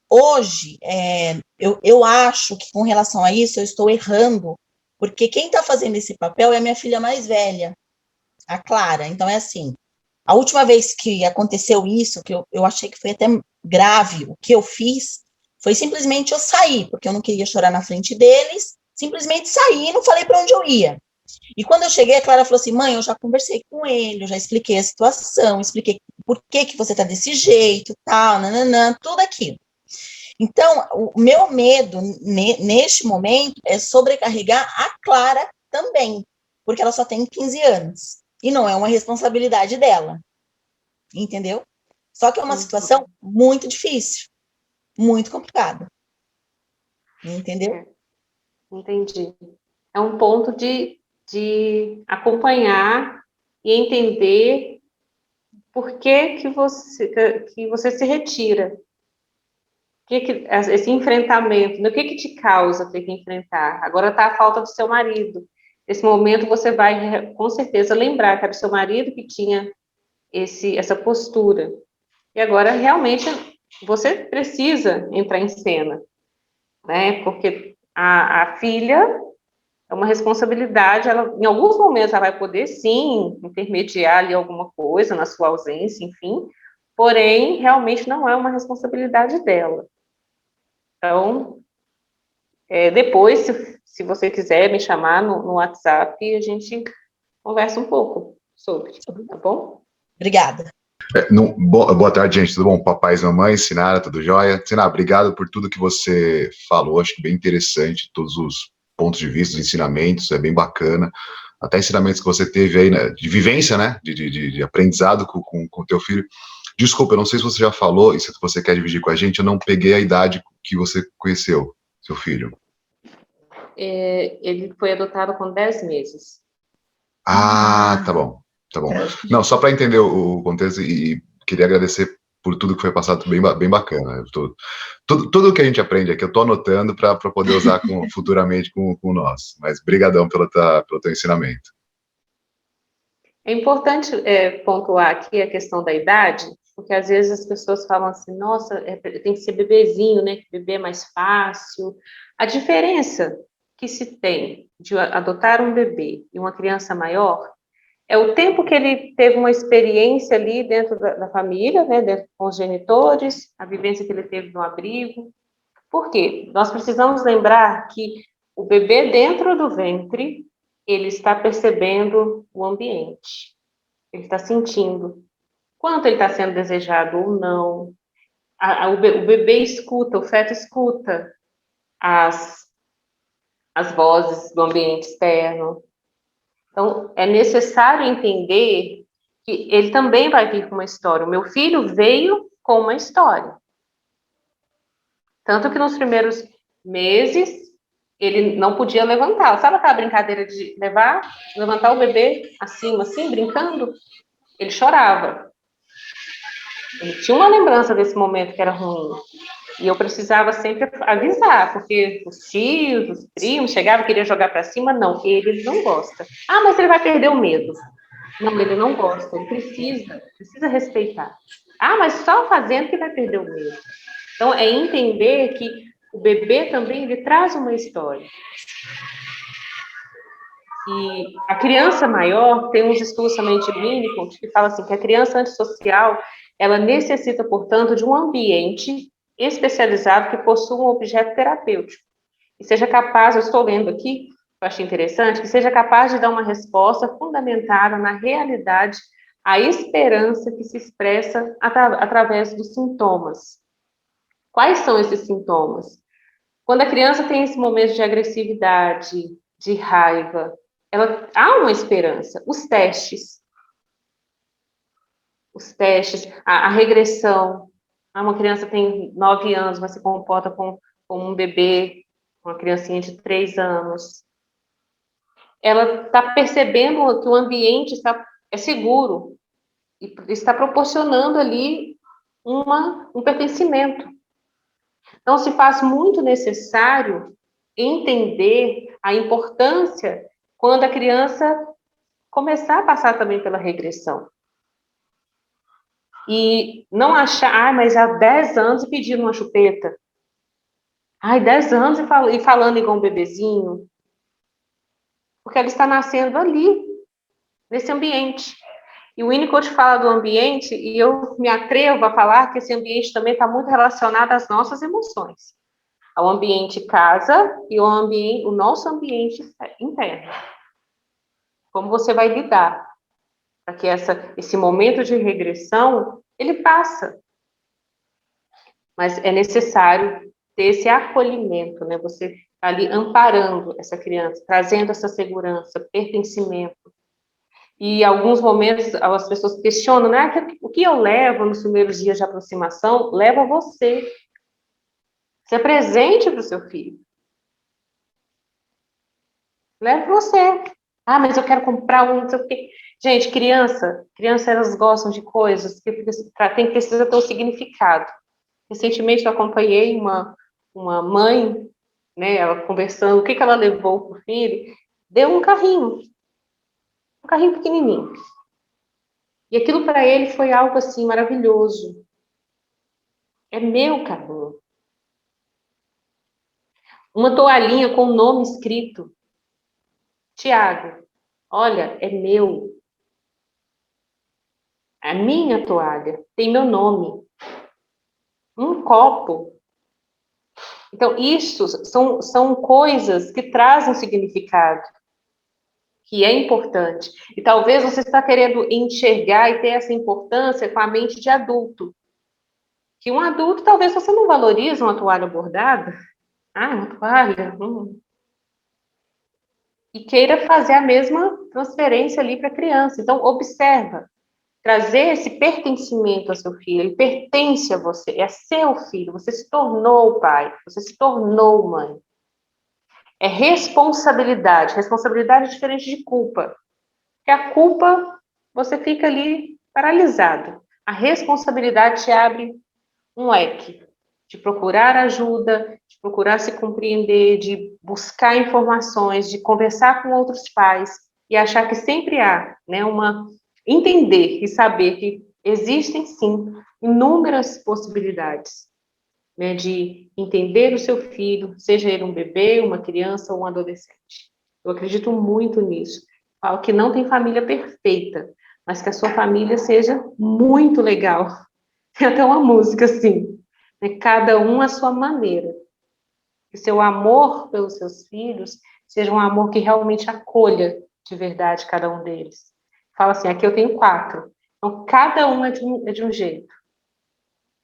Hoje, eu acho que com relação a isso, eu estou errando, porque quem está fazendo esse papel é a minha filha mais velha, a Clara. Então, é assim, a última vez que aconteceu isso, que eu achei que foi até grave, o que eu fiz foi simplesmente eu sair, porque eu não queria chorar na frente deles, simplesmente saí e não falei para onde eu ia. E quando eu cheguei, a Clara falou assim, mãe, eu já conversei com ele, eu já expliquei a situação, expliquei por que você está desse jeito, tal, nananã, tudo aquilo. Então, o meu medo, neste momento, é sobrecarregar a Clara também, porque ela só tem 15 anos, e não é uma responsabilidade dela, entendeu? Só que é uma situação muito difícil, muito complicada, entendeu? Entendi. É um ponto de acompanhar e entender por que você se retira. Esse enfrentamento, o que te causa ter que enfrentar? Agora está a falta do seu marido. Nesse momento você vai, com certeza, lembrar que era o seu marido que tinha essa postura. E agora, realmente, você precisa entrar em cena, né? Porque a filha é uma responsabilidade, em alguns momentos ela vai poder, sim, intermediar ali alguma coisa na sua ausência, enfim, porém, realmente não é uma responsabilidade dela. Então, depois, se você quiser me chamar no WhatsApp, a gente conversa um pouco sobre, tá bom? Obrigada. Boa tarde, gente. Tudo bom? Papais e mamães, Sinara, tudo jóia? Sinara, obrigado por tudo que você falou. Acho que bem interessante, todos os pontos de vista, os ensinamentos, é bem bacana. Até ensinamentos que você teve aí, né, de vivência, né? De aprendizado com o teu filho. Desculpa, eu não sei se você já falou, e se você quer dividir com a gente, eu não peguei a idade que você conheceu seu filho. Ele foi adotado com 10 meses. Ah, tá bom. Tá bom. Não, só para entender o contexto e queria agradecer por tudo que foi passado, bem bacana. Tudo que a gente aprende aqui, eu estou anotando para poder usar futuramente com nós. Mas brigadão pelo teu ensinamento. É importante pontuar aqui a questão da idade, porque às vezes as pessoas falam assim, nossa, tem que ser bebezinho, né? Que bebê é mais fácil. A diferença que se tem de adotar um bebê e uma criança maior é o tempo que ele teve uma experiência ali dentro da família, né, dentro com os genitores, a vivência que ele teve no abrigo. Por quê? Nós precisamos lembrar que o bebê dentro do ventre, ele está percebendo o ambiente, ele está sentindo quanto ele está sendo desejado ou não. O bebê escuta, o feto escuta as vozes do ambiente externo. Então, é necessário entender que ele também vai vir com uma história. O meu filho veio com uma história. Tanto que nos primeiros meses, ele não podia levantar. Sabe aquela brincadeira de levantar o bebê acima, assim, brincando? Ele chorava. Ele tinha uma lembrança desse momento que era ruim. E eu precisava sempre avisar, porque os tios, os primos chegavam e queriam jogar para cima. Não, ele não gosta. Ah, mas ele vai perder o medo. Não, ele não gosta, ele precisa respeitar. Ah, mas só fazendo que vai perder o medo. Então, é entender que o bebê também, ele traz uma história. E a criança maior, tem uns estudos também de Winnicott, que fala assim, que a criança antissocial, ela necessita, portanto, de um ambiente especializado que possua um objeto terapêutico. E seja capaz, eu estou lendo aqui, eu achei interessante, que seja capaz de dar uma resposta fundamentada na realidade, a esperança que se expressa através dos sintomas. Quais são esses sintomas? Quando a criança tem esse momento de agressividade, de raiva. Há uma esperança. Os testes, a regressão. Uma criança tem 9 anos, mas se comporta como um bebê, uma criancinha de 3 anos. Ela está percebendo que o ambiente é seguro e está proporcionando ali um pertencimento. Então, se faz muito necessário entender a importância quando a criança começar a passar também pela regressão. E não achar, mas há 10 anos e pedindo uma chupeta. 10 anos e falando igual um bebezinho. Porque ela está nascendo ali, nesse ambiente. E o Winnicott fala do ambiente, e eu me atrevo a falar que esse ambiente também está muito relacionado às nossas emoções. Ao ambiente casa e o nosso ambiente interno. Como você vai lidar para que esse momento de regressão, ele passa. Mas é necessário ter esse acolhimento, né? Você está ali amparando essa criança, trazendo essa segurança, pertencimento. E em alguns momentos as pessoas questionam, né? O que eu levo nos primeiros dias de aproximação? Leva você. Ser presente para o seu filho. Leva você. Mas eu quero comprar não sei o quê. Gente, criança, elas gostam de coisas que precisa ter um significado. Recentemente eu acompanhei uma mãe, né, ela conversando, o que ela levou para o filho, deu um carrinho pequenininho. E aquilo para ele foi algo assim maravilhoso. É meu carrinho. Uma toalhinha com o nome escrito. Tiago, olha, é meu. A minha toalha tem meu nome. Um copo. Então, isso são coisas que trazem significado, que é importante. E talvez você está querendo enxergar e ter essa importância com a mente de adulto. Que um adulto, talvez você não valorize uma toalha bordada. Uma toalha. E queira fazer a mesma transferência ali para a criança. Então, observa. Trazer esse pertencimento ao seu filho, ele pertence a você, é seu filho, você se tornou pai, você se tornou mãe. É responsabilidade é diferente de culpa. Porque a culpa, você fica ali paralisado. A responsabilidade te abre um leque de procurar ajuda, de procurar se compreender, de buscar informações, de conversar com outros pais e achar que sempre há, né, entender e saber que existem, sim, inúmeras possibilidades, né, de entender o seu filho, seja ele um bebê, uma criança ou um adolescente. Eu acredito muito nisso. Falo que não tem família perfeita, mas que a sua família seja muito legal. Tem até uma música assim, né, cada um à sua maneira. Que seu amor pelos seus filhos seja um amor que realmente acolha de verdade cada um deles. Fala assim, aqui eu tenho 4. Então, cada um é de um jeito.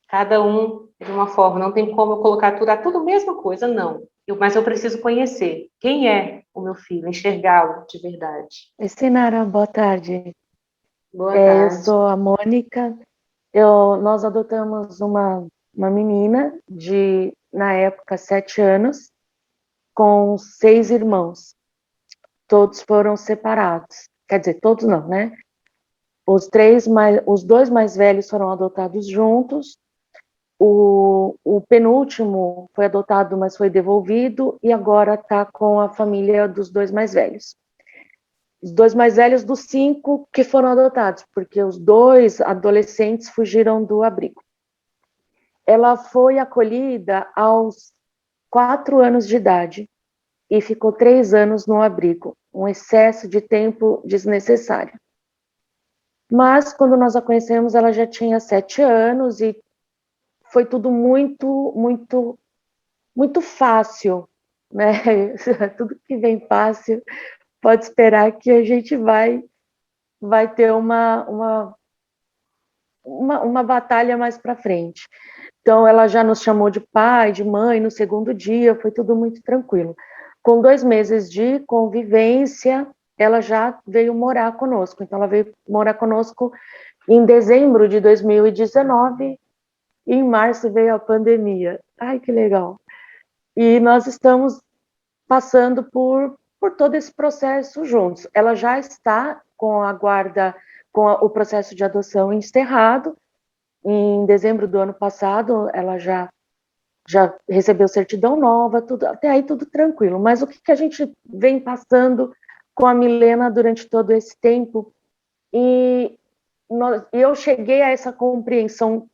Cada um é de uma forma. Não tem como eu colocar tudo a mesma coisa, não. Mas eu preciso conhecer quem é o meu filho, enxergá-lo de verdade. Sinara, boa tarde. Boa tarde. Eu sou a Mônica. Nós adotamos uma menina de, na época, 7 anos, com 6 irmãos. Todos foram separados. Quer dizer, todos não, né? Os 2 mais velhos foram adotados juntos. O penúltimo foi adotado, mas foi devolvido, e agora está com a família dos 2 mais velhos. Os 2 mais velhos dos 5 que foram adotados, porque os 2 adolescentes fugiram do abrigo. Ela foi acolhida aos 4 anos de idade e ficou 3 anos no abrigo, um excesso de tempo desnecessário. Mas, quando nós a conhecemos, ela já tinha 7 anos e foi tudo muito, muito, muito fácil, né? Tudo que vem fácil, pode esperar que a gente vai ter uma batalha mais para frente. Então, ela já nos chamou de pai, de mãe, no segundo dia, foi tudo muito tranquilo. com 2 meses de convivência, ela já veio morar conosco. Então, ela veio morar conosco em dezembro de 2019, e em março veio a pandemia. Ai, que legal! E nós estamos passando por todo esse processo juntos. Ela já está com a guarda, com o processo de adoção encerrado. Em dezembro do ano passado, ela já recebeu certidão nova, tudo, até aí tudo tranquilo. Mas o que a gente vem passando com a Milena durante todo esse tempo? E eu cheguei a essa compreensão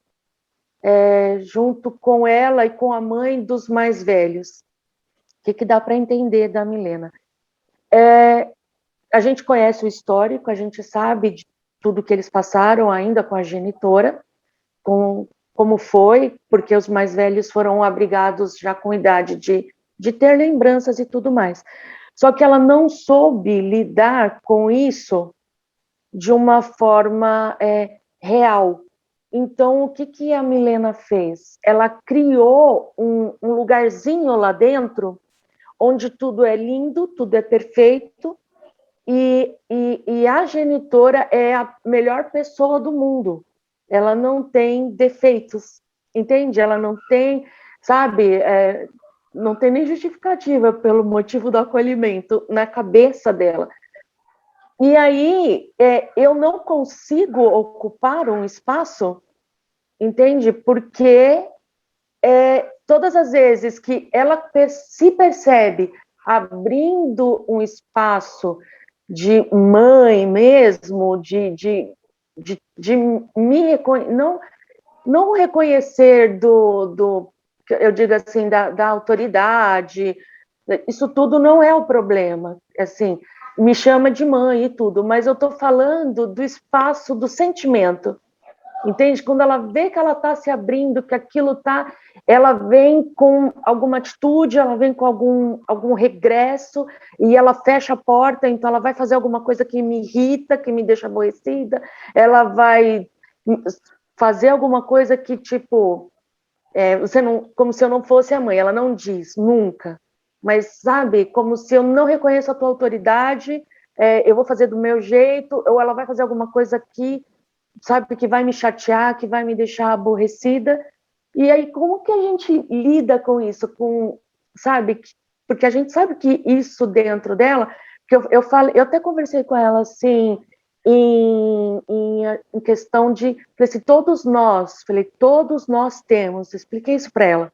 junto com ela e com a mãe dos mais velhos. O que dá para entender da Milena? A gente conhece o histórico, a gente sabe de tudo que eles passaram ainda com a genitora, como foi, porque os mais velhos foram abrigados já com idade de ter lembranças e tudo mais. Só que ela não soube lidar com isso de uma forma real. Então, o que a Milena fez? Ela criou um lugarzinho lá dentro, onde tudo é lindo, tudo é perfeito, e a genitora é a melhor pessoa do mundo. Ela não tem defeitos, entende? Ela não tem, sabe, não tem nem justificativa pelo motivo do acolhimento na cabeça dela. E aí, eu não consigo ocupar um espaço, entende? Porque todas as vezes que ela se percebe abrindo um espaço de mãe mesmo, de me não reconhecer eu digo assim, da autoridade, isso tudo não é o problema, assim, me chama de mãe e tudo, mas eu estou falando do espaço do sentimento, entende? Quando ela vê que ela está se abrindo, que aquilo está, ela vem com alguma atitude, ela vem com algum regresso, e ela fecha a porta, então ela vai fazer alguma coisa que me irrita, que me deixa aborrecida, ela vai fazer alguma coisa que, tipo, como se eu não fosse a mãe, ela não diz, nunca, mas, sabe, como se eu não reconheço a tua autoridade, eu vou fazer do meu jeito, ou ela vai fazer alguma coisa que, sabe, que vai me chatear, que vai me deixar aborrecida. E aí, como que a gente lida com isso? Sabe, porque a gente sabe que isso dentro dela, que eu até conversei com ela, assim, em questão de, falei assim, todos nós temos, expliquei isso para ela.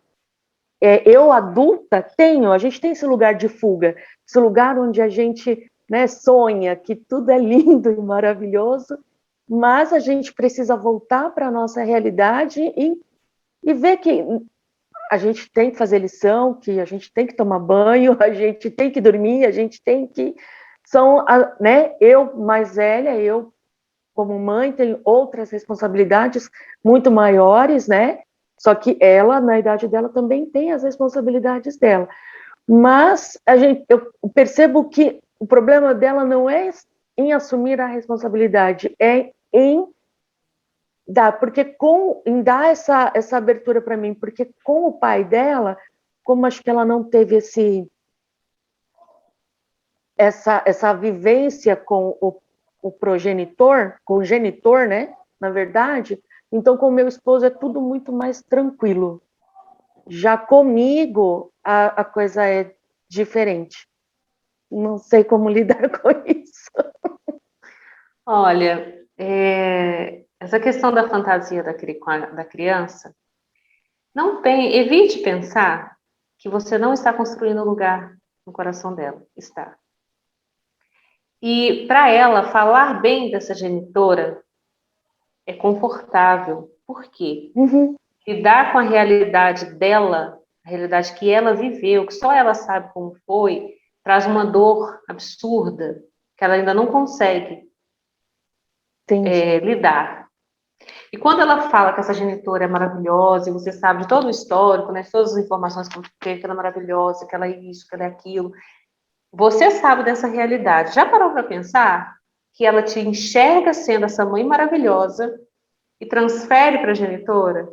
Eu, adulta, a gente tem esse lugar de fuga, esse lugar onde a gente, né, sonha que tudo é lindo e maravilhoso, mas a gente precisa voltar para a nossa realidade e ver que a gente tem que fazer lição, que a gente tem que tomar banho, a gente tem que dormir, a gente tem que... né, eu mais velha, eu como mãe tenho outras responsabilidades muito maiores, né? Só que ela, na idade dela, também tem as responsabilidades dela. Mas eu percebo que o problema dela não é em assumir a responsabilidade, é em dar, em dar essa abertura para mim, porque com o pai dela, como acho que ela não teve essa vivência com o progenitor, com o genitor, né, na verdade, então com o meu esposo é tudo muito mais tranquilo. Já comigo, a coisa é diferente. Não sei como lidar com isso. Olha, essa questão da fantasia da criança, evite pensar que você não está construindo um lugar no coração dela. Está. E para ela, falar bem dessa genitora é confortável. Por quê? Uhum. Lidar com a realidade dela, a realidade que ela viveu, que só ela sabe como foi, traz uma dor absurda, que ela ainda não consegue lidar. E quando ela fala que essa genitora é maravilhosa, e você sabe de todo o histórico, né, todas as informações que ela é maravilhosa, que ela é isso, que ela é aquilo, você sabe dessa realidade. Já parou para pensar que ela te enxerga sendo essa mãe maravilhosa e transfere para a genitora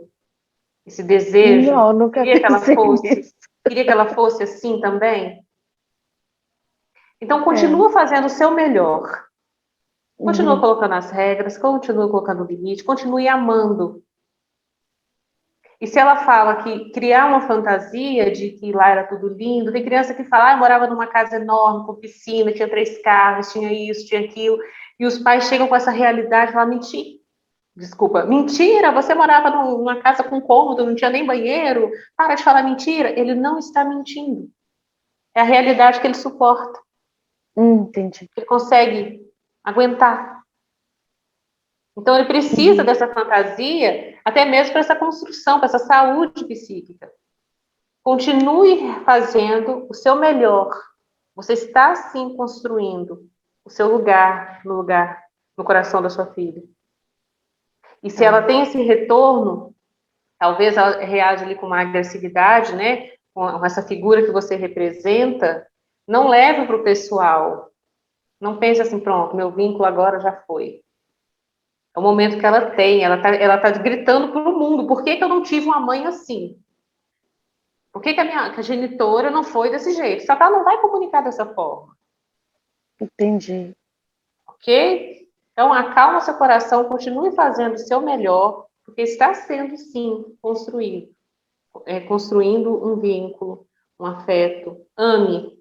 esse desejo? Não, nunca Queria que ela pensei fosse, nisso. queria que ela fosse assim também? Então, continua fazendo o seu melhor. Continua colocando as regras, continua colocando o limite, continue amando. E se ela fala que criar uma fantasia de que lá era tudo lindo, tem criança que fala, eu morava numa casa enorme, com piscina, tinha 3 carros, tinha isso, tinha aquilo, e os pais chegam com essa realidade e falam, mentira, você morava numa casa com cômodo, não tinha nem banheiro, para de falar mentira. Ele não está mentindo. É a realidade que ele suporta. Entendi. Ele consegue aguentar. Então, ele precisa dessa fantasia, até mesmo para essa construção, para essa saúde psíquica. Continue fazendo o seu melhor. Você está, sim, construindo o seu lugar no coração da sua filha. E se ela tem esse retorno, talvez ela reage ali com uma agressividade, né? Com essa figura que você representa, não leve para o pessoal. Não pense assim, pronto, meu vínculo agora já foi. É o momento que ela tem, ela tá gritando para o mundo, por que eu não tive uma mãe assim? Por que a genitora não foi desse jeito? Só que ela não vai comunicar dessa forma. Entendi. Ok? Então, acalma seu coração, continue fazendo o seu melhor, porque está sendo, sim, construído. Construindo um vínculo, um afeto. Ame.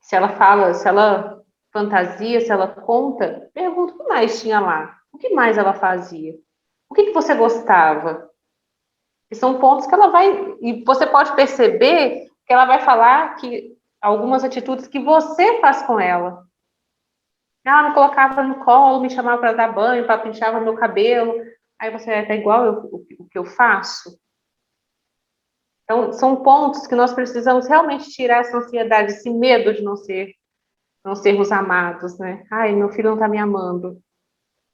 Se ela fala, se ela fantasia, se ela conta, pergunta o que mais tinha lá. O que mais ela fazia? O que você gostava? E são pontos que ela vai... E você pode perceber que ela vai falar que algumas atitudes que você faz com ela. Me colocava no colo, me chamava para dar banho, pinchava meu cabelo. Aí você é igual o que eu faço. Então, são pontos que nós precisamos realmente tirar essa ansiedade, esse medo de não sermos amados, né? Ai, meu filho não está me amando.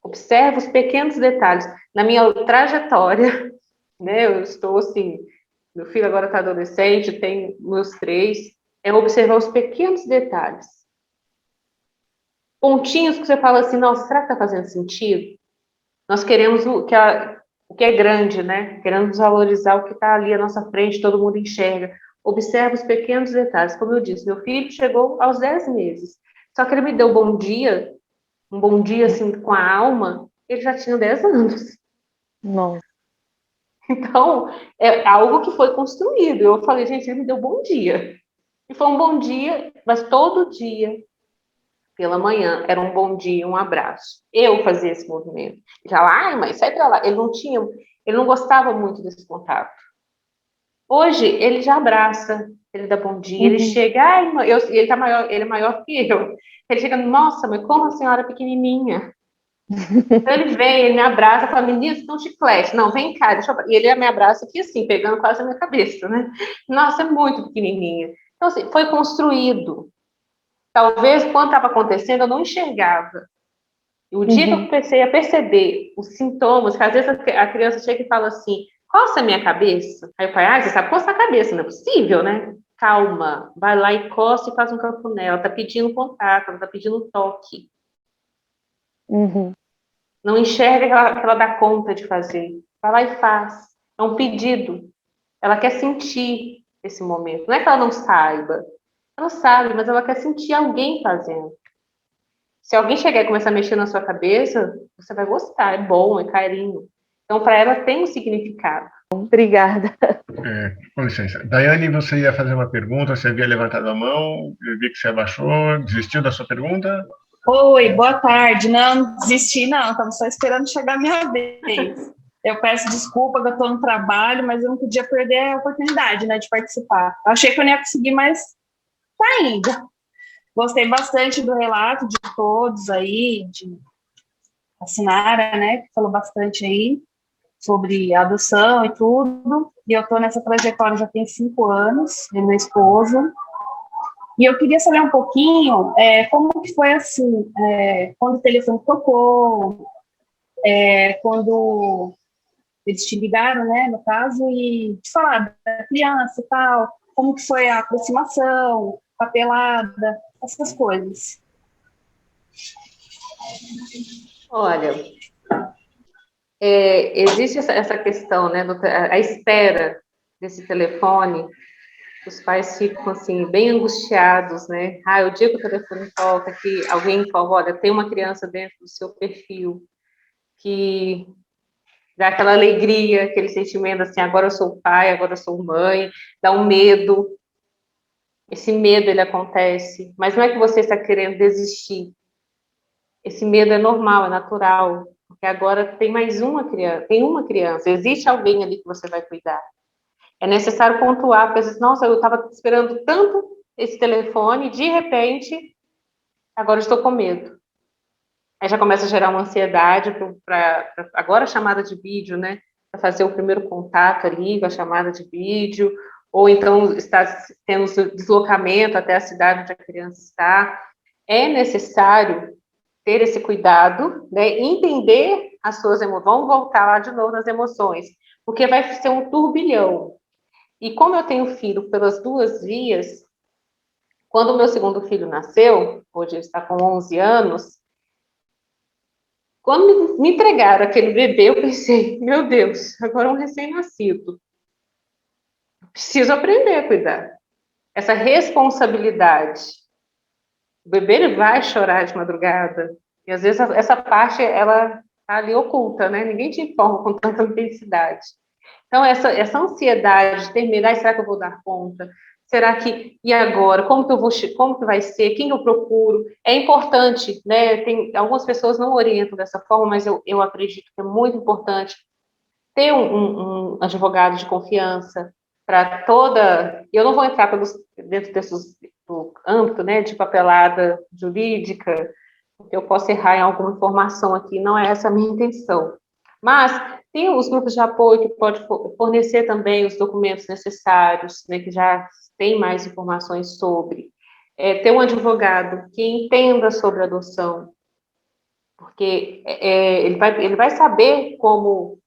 Observe os pequenos detalhes. Na minha trajetória, né? Eu estou assim, meu filho agora está adolescente, tem meus 3, é observar os pequenos detalhes. Pontinhos que você fala assim, nossa, será que está fazendo sentido? Nós queremos o que é grande, né? Queremos valorizar o que está ali à nossa frente, todo mundo enxerga. Observa os pequenos detalhes. Como eu disse, meu filho chegou aos 10 meses. Só que ele me deu um bom dia assim com a alma, ele já tinha 10 anos. Nossa. Então, é algo que foi construído. Eu falei, gente, ele me deu bom dia. E foi um bom dia, mas todo dia, pela manhã, era um bom dia, um abraço. Eu fazia esse movimento. Já lá, mãe, sai pra lá. Ele não gostava muito desse contato. Hoje, ele já abraça, ele dá bom dia, ele chega, ai, mãe, ele é maior que eu. Ele chega, nossa, mãe, como a senhora é pequenininha. Então ele vem, ele me abraça, fala, menina, você tem um chiclete. Não, vem cá, E ele me abraça aqui assim, pegando quase a minha cabeça, né? Nossa, é muito pequenininha. Então, assim, foi construído. Talvez, quando estava acontecendo, eu não enxergava. E o dia que eu comecei a perceber os sintomas, que às vezes a criança chega e fala assim, coça a minha cabeça. Aí o pai, você sabe coçar a cabeça, não é possível, né? Calma, vai lá e coça e faz um cafuné. Ela está pedindo contato, ela está pedindo toque. Não enxerga que ela dá conta de fazer. Vai lá e faz. É um pedido. Ela quer sentir esse momento. Não é que ela não saiba. Ela sabe, mas ela quer sentir alguém fazendo. Se alguém chegar e começar a mexer na sua cabeça, você vai gostar. É bom, é carinho. Então, para ela tem um significado. Obrigada. Com licença. Daiane, você ia fazer uma pergunta, você havia levantado a mão, eu vi que você abaixou, desistiu da sua pergunta? Oi, boa tarde. Não desisti, não, estava só esperando chegar a minha vez. Eu peço desculpa que eu estou no trabalho, mas eu não podia perder a oportunidade, né, de participar. Eu achei que eu não ia conseguir, mas tá indo. Gostei bastante do relato de todos aí, de a Sinara, né, que falou bastante aí sobre a adoção e tudo. E eu estou nessa trajetória já tem 5 anos, e meu esposo. E eu queria saber um pouquinho como que foi assim, quando o telefone tocou, quando eles te ligaram, né, no caso, e te falar da criança e tal, como que foi a aproximação, papelada, essas coisas. Olha, existe essa questão, né, a espera desse telefone. os pais ficam, assim, bem angustiados, né? O dia que o telefone toca, que alguém fala, olha, tem uma criança dentro do seu perfil, que dá aquela alegria, aquele sentimento, assim, agora eu sou pai, agora eu sou mãe, dá um medo. Esse medo, ele acontece, mas não é que você está querendo desistir. Esse medo é normal, é natural, porque agora tem mais uma criança, existe alguém ali que você vai cuidar. É necessário pontuar, porque, nossa, eu estava esperando tanto esse telefone, de repente, agora eu estou com medo. Aí já começa a gerar uma ansiedade para agora a chamada de vídeo, né? Para fazer o primeiro contato ali com a chamada de vídeo, ou então está tendo deslocamento até a cidade onde a criança está. É necessário ter esse cuidado, né? Entender as suas emoções. Vamos voltar lá de novo nas emoções, porque vai ser um turbilhão. E como eu tenho filho pelas duas vias, quando o meu segundo filho nasceu, hoje ele está com 11 anos, quando me entregaram aquele bebê, eu pensei, meu Deus, agora é um recém-nascido. Preciso aprender a cuidar. Essa responsabilidade. O bebê, ele vai chorar de madrugada. E, às vezes, essa parte, ela está ali oculta, né? Ninguém te informa com tanta intensidade. Então, essa ansiedade de terminar, será que eu vou dar conta? Será que, e agora? Como que vai ser? Quem eu procuro? É importante, né? Algumas pessoas não orientam dessa forma, mas eu acredito que é muito importante ter um advogado de confiança para toda... Eu não vou entrar dentro do âmbito, né, de papelada jurídica, porque eu posso errar em alguma informação aqui, não é essa a minha intenção. Mas tem os grupos de apoio que pode fornecer também os documentos necessários, né, que já tem mais informações sobre. Ter um advogado que entenda sobre adoção, porque ele vai saber como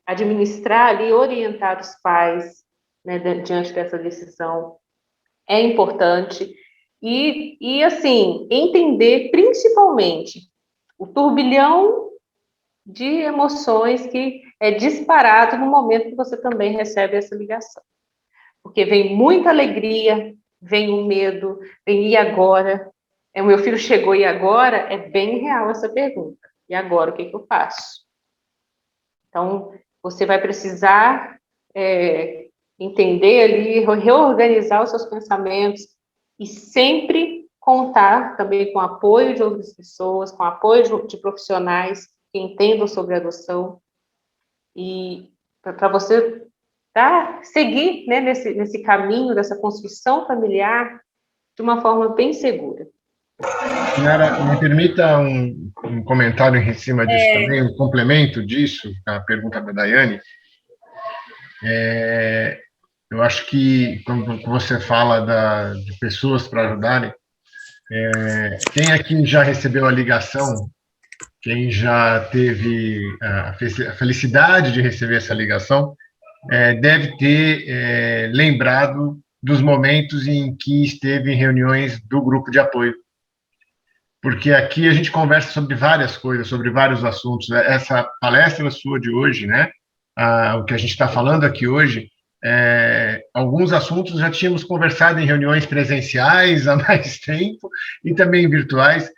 administrar ali, orientar os pais, né, diante dessa decisão. É importante. E assim, entender principalmente o turbilhão de emoções que é disparado no momento que você também recebe essa ligação. Porque vem muita alegria, vem o medo, vem e agora? O meu filho chegou e agora? É bem real essa pergunta. E agora, o que eu faço? Então, você vai precisar entender ali, reorganizar os seus pensamentos e sempre contar também com o apoio de outras pessoas, com o apoio de profissionais que entendam sobre adoção e para você seguir, né, nesse caminho dessa construção familiar de uma forma bem segura. Senhora, me permita um comentário em cima disso também, um complemento disso, a pergunta da Daiane. Eu acho que, quando você fala de pessoas para ajudarem, quem aqui já recebeu a ligação, quem já teve a felicidade de receber essa ligação, deve ter lembrado dos momentos em que esteve em reuniões do grupo de apoio. Porque aqui a gente conversa sobre várias coisas, sobre vários assuntos. Essa palestra sua de hoje, né? O que a gente está falando aqui hoje, alguns assuntos já tínhamos conversado em reuniões presenciais há mais tempo e também virtuais,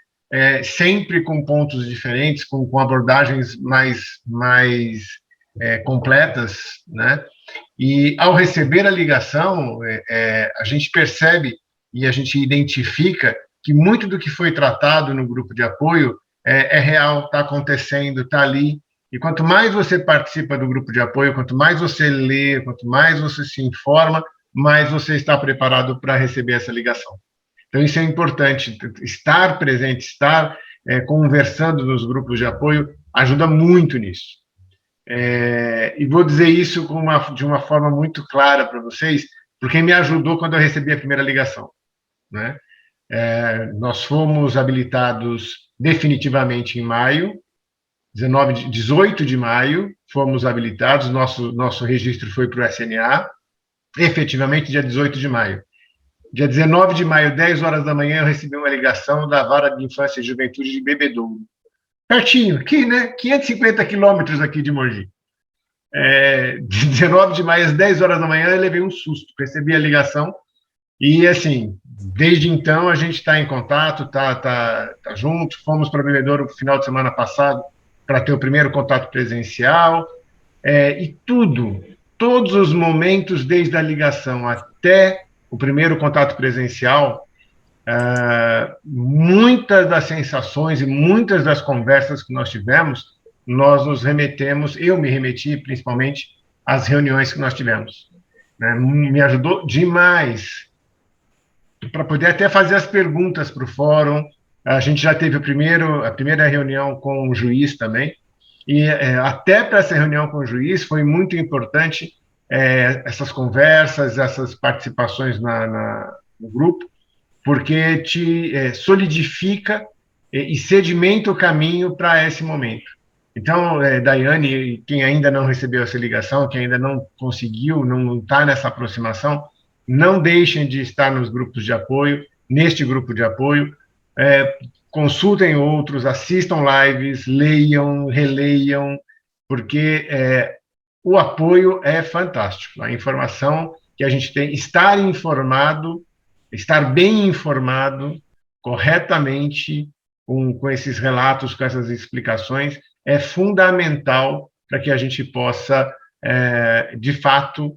sempre com pontos diferentes, com abordagens mais completas, né? E ao receber a ligação, a gente percebe e a gente identifica que muito do que foi tratado no grupo de apoio é real, está acontecendo, está ali. E quanto mais você participa do grupo de apoio, quanto mais você lê, quanto mais você se informa, mais você está preparado para receber essa ligação. Então, isso é importante. Estar presente, estar conversando nos grupos de apoio, ajuda muito nisso. E vou dizer isso de uma forma muito clara para vocês, porque me ajudou quando eu recebi a primeira ligação, né? Nós fomos habilitados definitivamente em maio, 18 de maio, fomos habilitados, nosso registro foi para o SNA, efetivamente dia 18 de maio. Dia 19 de maio, 10 horas da manhã, eu recebi uma ligação da Vara de Infância e Juventude de Bebedouro. Pertinho, aqui, né? 550 quilômetros aqui de Mogi. de 19 de maio às 10 horas da manhã, eu levei um susto, recebi a ligação, e, assim, desde então a gente está em contato, tá junto, fomos para Bebedouro no final de semana passado para ter o primeiro contato presencial, e todos os momentos, desde a ligação até o primeiro contato presencial, muitas das sensações e muitas das conversas que nós tivemos, nós nos remetemos, eu me remeti principalmente às reuniões que nós tivemos, né? Me ajudou demais para poder até fazer as perguntas para o fórum. A gente já teve a primeira reunião com o juiz também, e até para essa reunião com o juiz foi muito importante essas conversas, essas participações no grupo, porque te solidifica e sedimenta o caminho para esse momento. Então, Daiane, quem ainda não recebeu essa ligação, quem ainda não conseguiu, não está nessa aproximação, não deixem de estar nos grupos de apoio, neste grupo de apoio, consultem outros, assistam lives, leiam, releiam, porque o apoio é fantástico. A informação que a gente tem, estar informado, estar bem informado, corretamente, com esses relatos, com essas explicações, é fundamental para que a gente possa, de fato,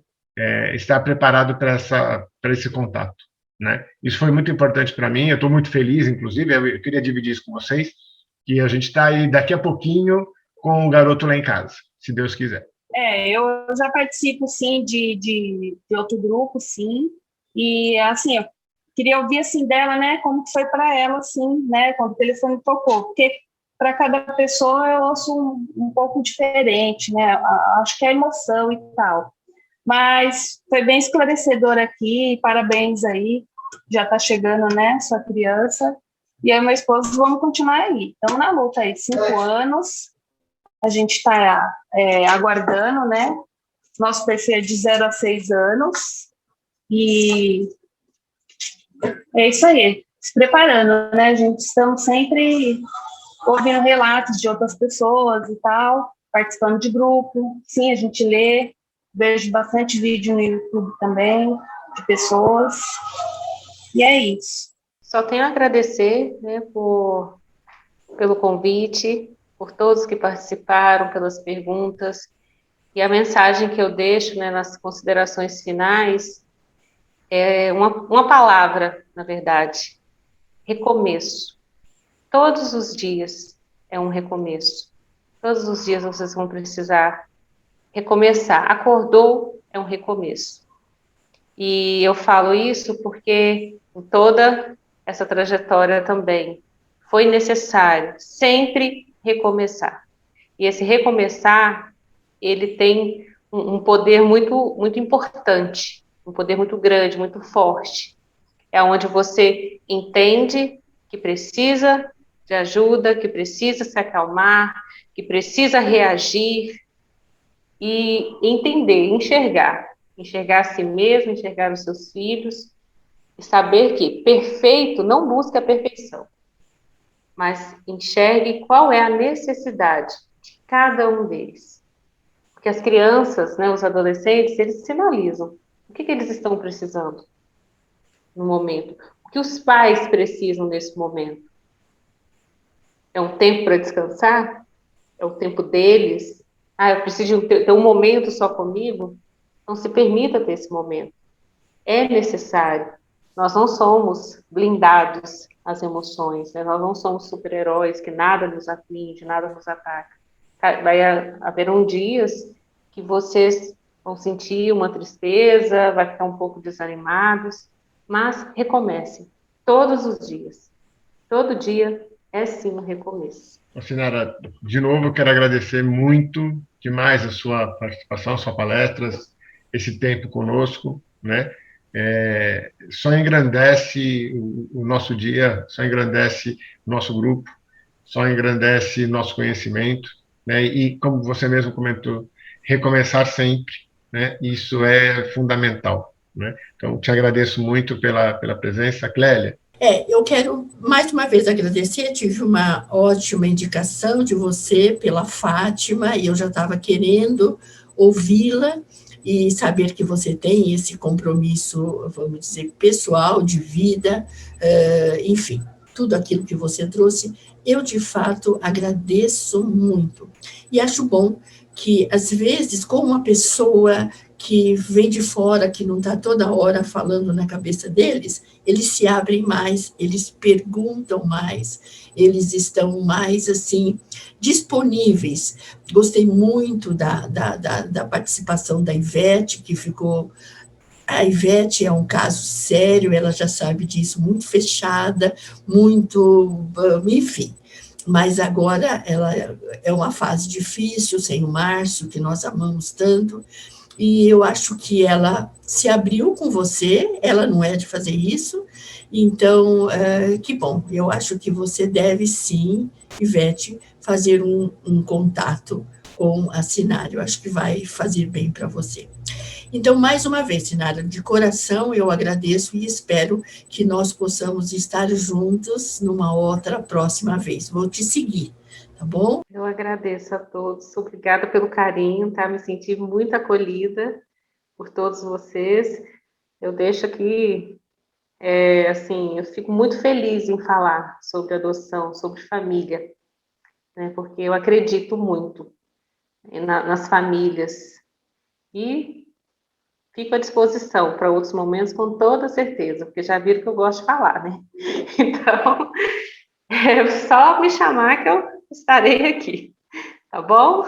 estar preparado para esse contato, né? Isso foi muito importante para mim, eu estou muito feliz, inclusive, eu queria dividir isso com vocês, que a gente está aí daqui a pouquinho com o garoto lá em casa, se Deus quiser. Eu já participo, sim, de outro grupo, sim, e, assim, eu queria ouvir, assim, dela, né, como que foi para ela, assim, né, quando o telefone tocou, porque para cada pessoa eu ouço um pouco diferente, né, acho que é emoção e tal, mas foi bem esclarecedor aqui, parabéns aí, já está chegando, né, sua criança, e eu e meu esposo vamos continuar aí, estamos na luta aí, 5 anos, a gente está aguardando, né, nosso perfil é de 0 a 6 anos, e é isso aí, se preparando, né, gente, estamos sempre ouvindo relatos de outras pessoas e tal, participando de grupo, sim, a gente lê, vejo bastante vídeo no YouTube também, de pessoas, e é isso. Só tenho a agradecer, né, pelo convite, por todos que participaram, pelas perguntas, e a mensagem que eu deixo, né, nas considerações finais é uma palavra, na verdade, recomeço. Todos os dias é um recomeço. Todos os dias vocês vão precisar recomeçar. Acordou, é um recomeço. E eu falo isso porque em toda essa trajetória também foi necessário sempre recomeçar. E esse recomeçar, ele tem um poder muito, muito importante, um poder muito grande, muito forte. É onde você entende que precisa de ajuda, que precisa se acalmar, que precisa reagir e entender, enxergar a si mesmo, enxergar os seus filhos e saber que perfeito não busca a perfeição, mas enxergue qual é a necessidade de cada um deles. Porque as crianças, né, os adolescentes, eles sinalizam o que eles estão precisando no momento, o que os pais precisam nesse momento. É um tempo para descansar? É o tempo deles? Eu preciso ter um momento só comigo? Não se permita ter esse momento. É necessário. Nós não somos blindados às emoções, né? Nós não somos super-heróis, que nada nos atinge, nada nos ataca. Vai haver dias que vocês vão sentir uma tristeza, vai ficar um pouco desanimados, mas recomecem todos os dias. Todo dia é sim um recomeço. Sinara, de novo, eu quero agradecer muito demais a sua participação, sua palestra, esse tempo conosco, né? Só engrandece o nosso dia, só engrandece o nosso grupo, só engrandece nosso conhecimento, né? E, como você mesmo comentou, recomeçar sempre, né? Isso é fundamental, né? Então, te agradeço muito pela presença. Clélia? Eu quero mais uma vez agradecer, tive uma ótima indicação de você pela Fátima, e eu já estava querendo ouvi-la e saber que você tem esse compromisso, vamos dizer, pessoal, de vida, enfim, tudo aquilo que você trouxe, eu, de fato, agradeço muito. E acho bom que, às vezes, com uma pessoa que vem de fora, que não está toda hora falando na cabeça deles, eles se abrem mais, eles perguntam mais, eles estão mais, assim, disponíveis. Gostei muito da participação da Ivete, que ficou... A Ivete é um caso sério, ela já sabe disso, muito fechada, muito... enfim... Mas agora ela é uma fase difícil, sem o Márcio, que nós amamos tanto, e eu acho que ela se abriu com você, ela não é de fazer isso, então, que bom, eu acho que você deve sim, Ivete, fazer um contato com a Sinara, eu acho que vai fazer bem para você. Então, mais uma vez, Sinara, de coração eu agradeço e espero que nós possamos estar juntos numa outra próxima vez. Vou te seguir, tá bom? Eu agradeço a todos, obrigada pelo carinho, tá? Me senti muito acolhida por todos vocês. Eu deixo aqui, assim, eu fico muito feliz em falar sobre adoção, sobre família, né? Porque eu acredito muito nas famílias e fico à disposição para outros momentos, com toda certeza, porque já viram que eu gosto de falar, né? Então, é só me chamar que eu estarei aqui, tá bom?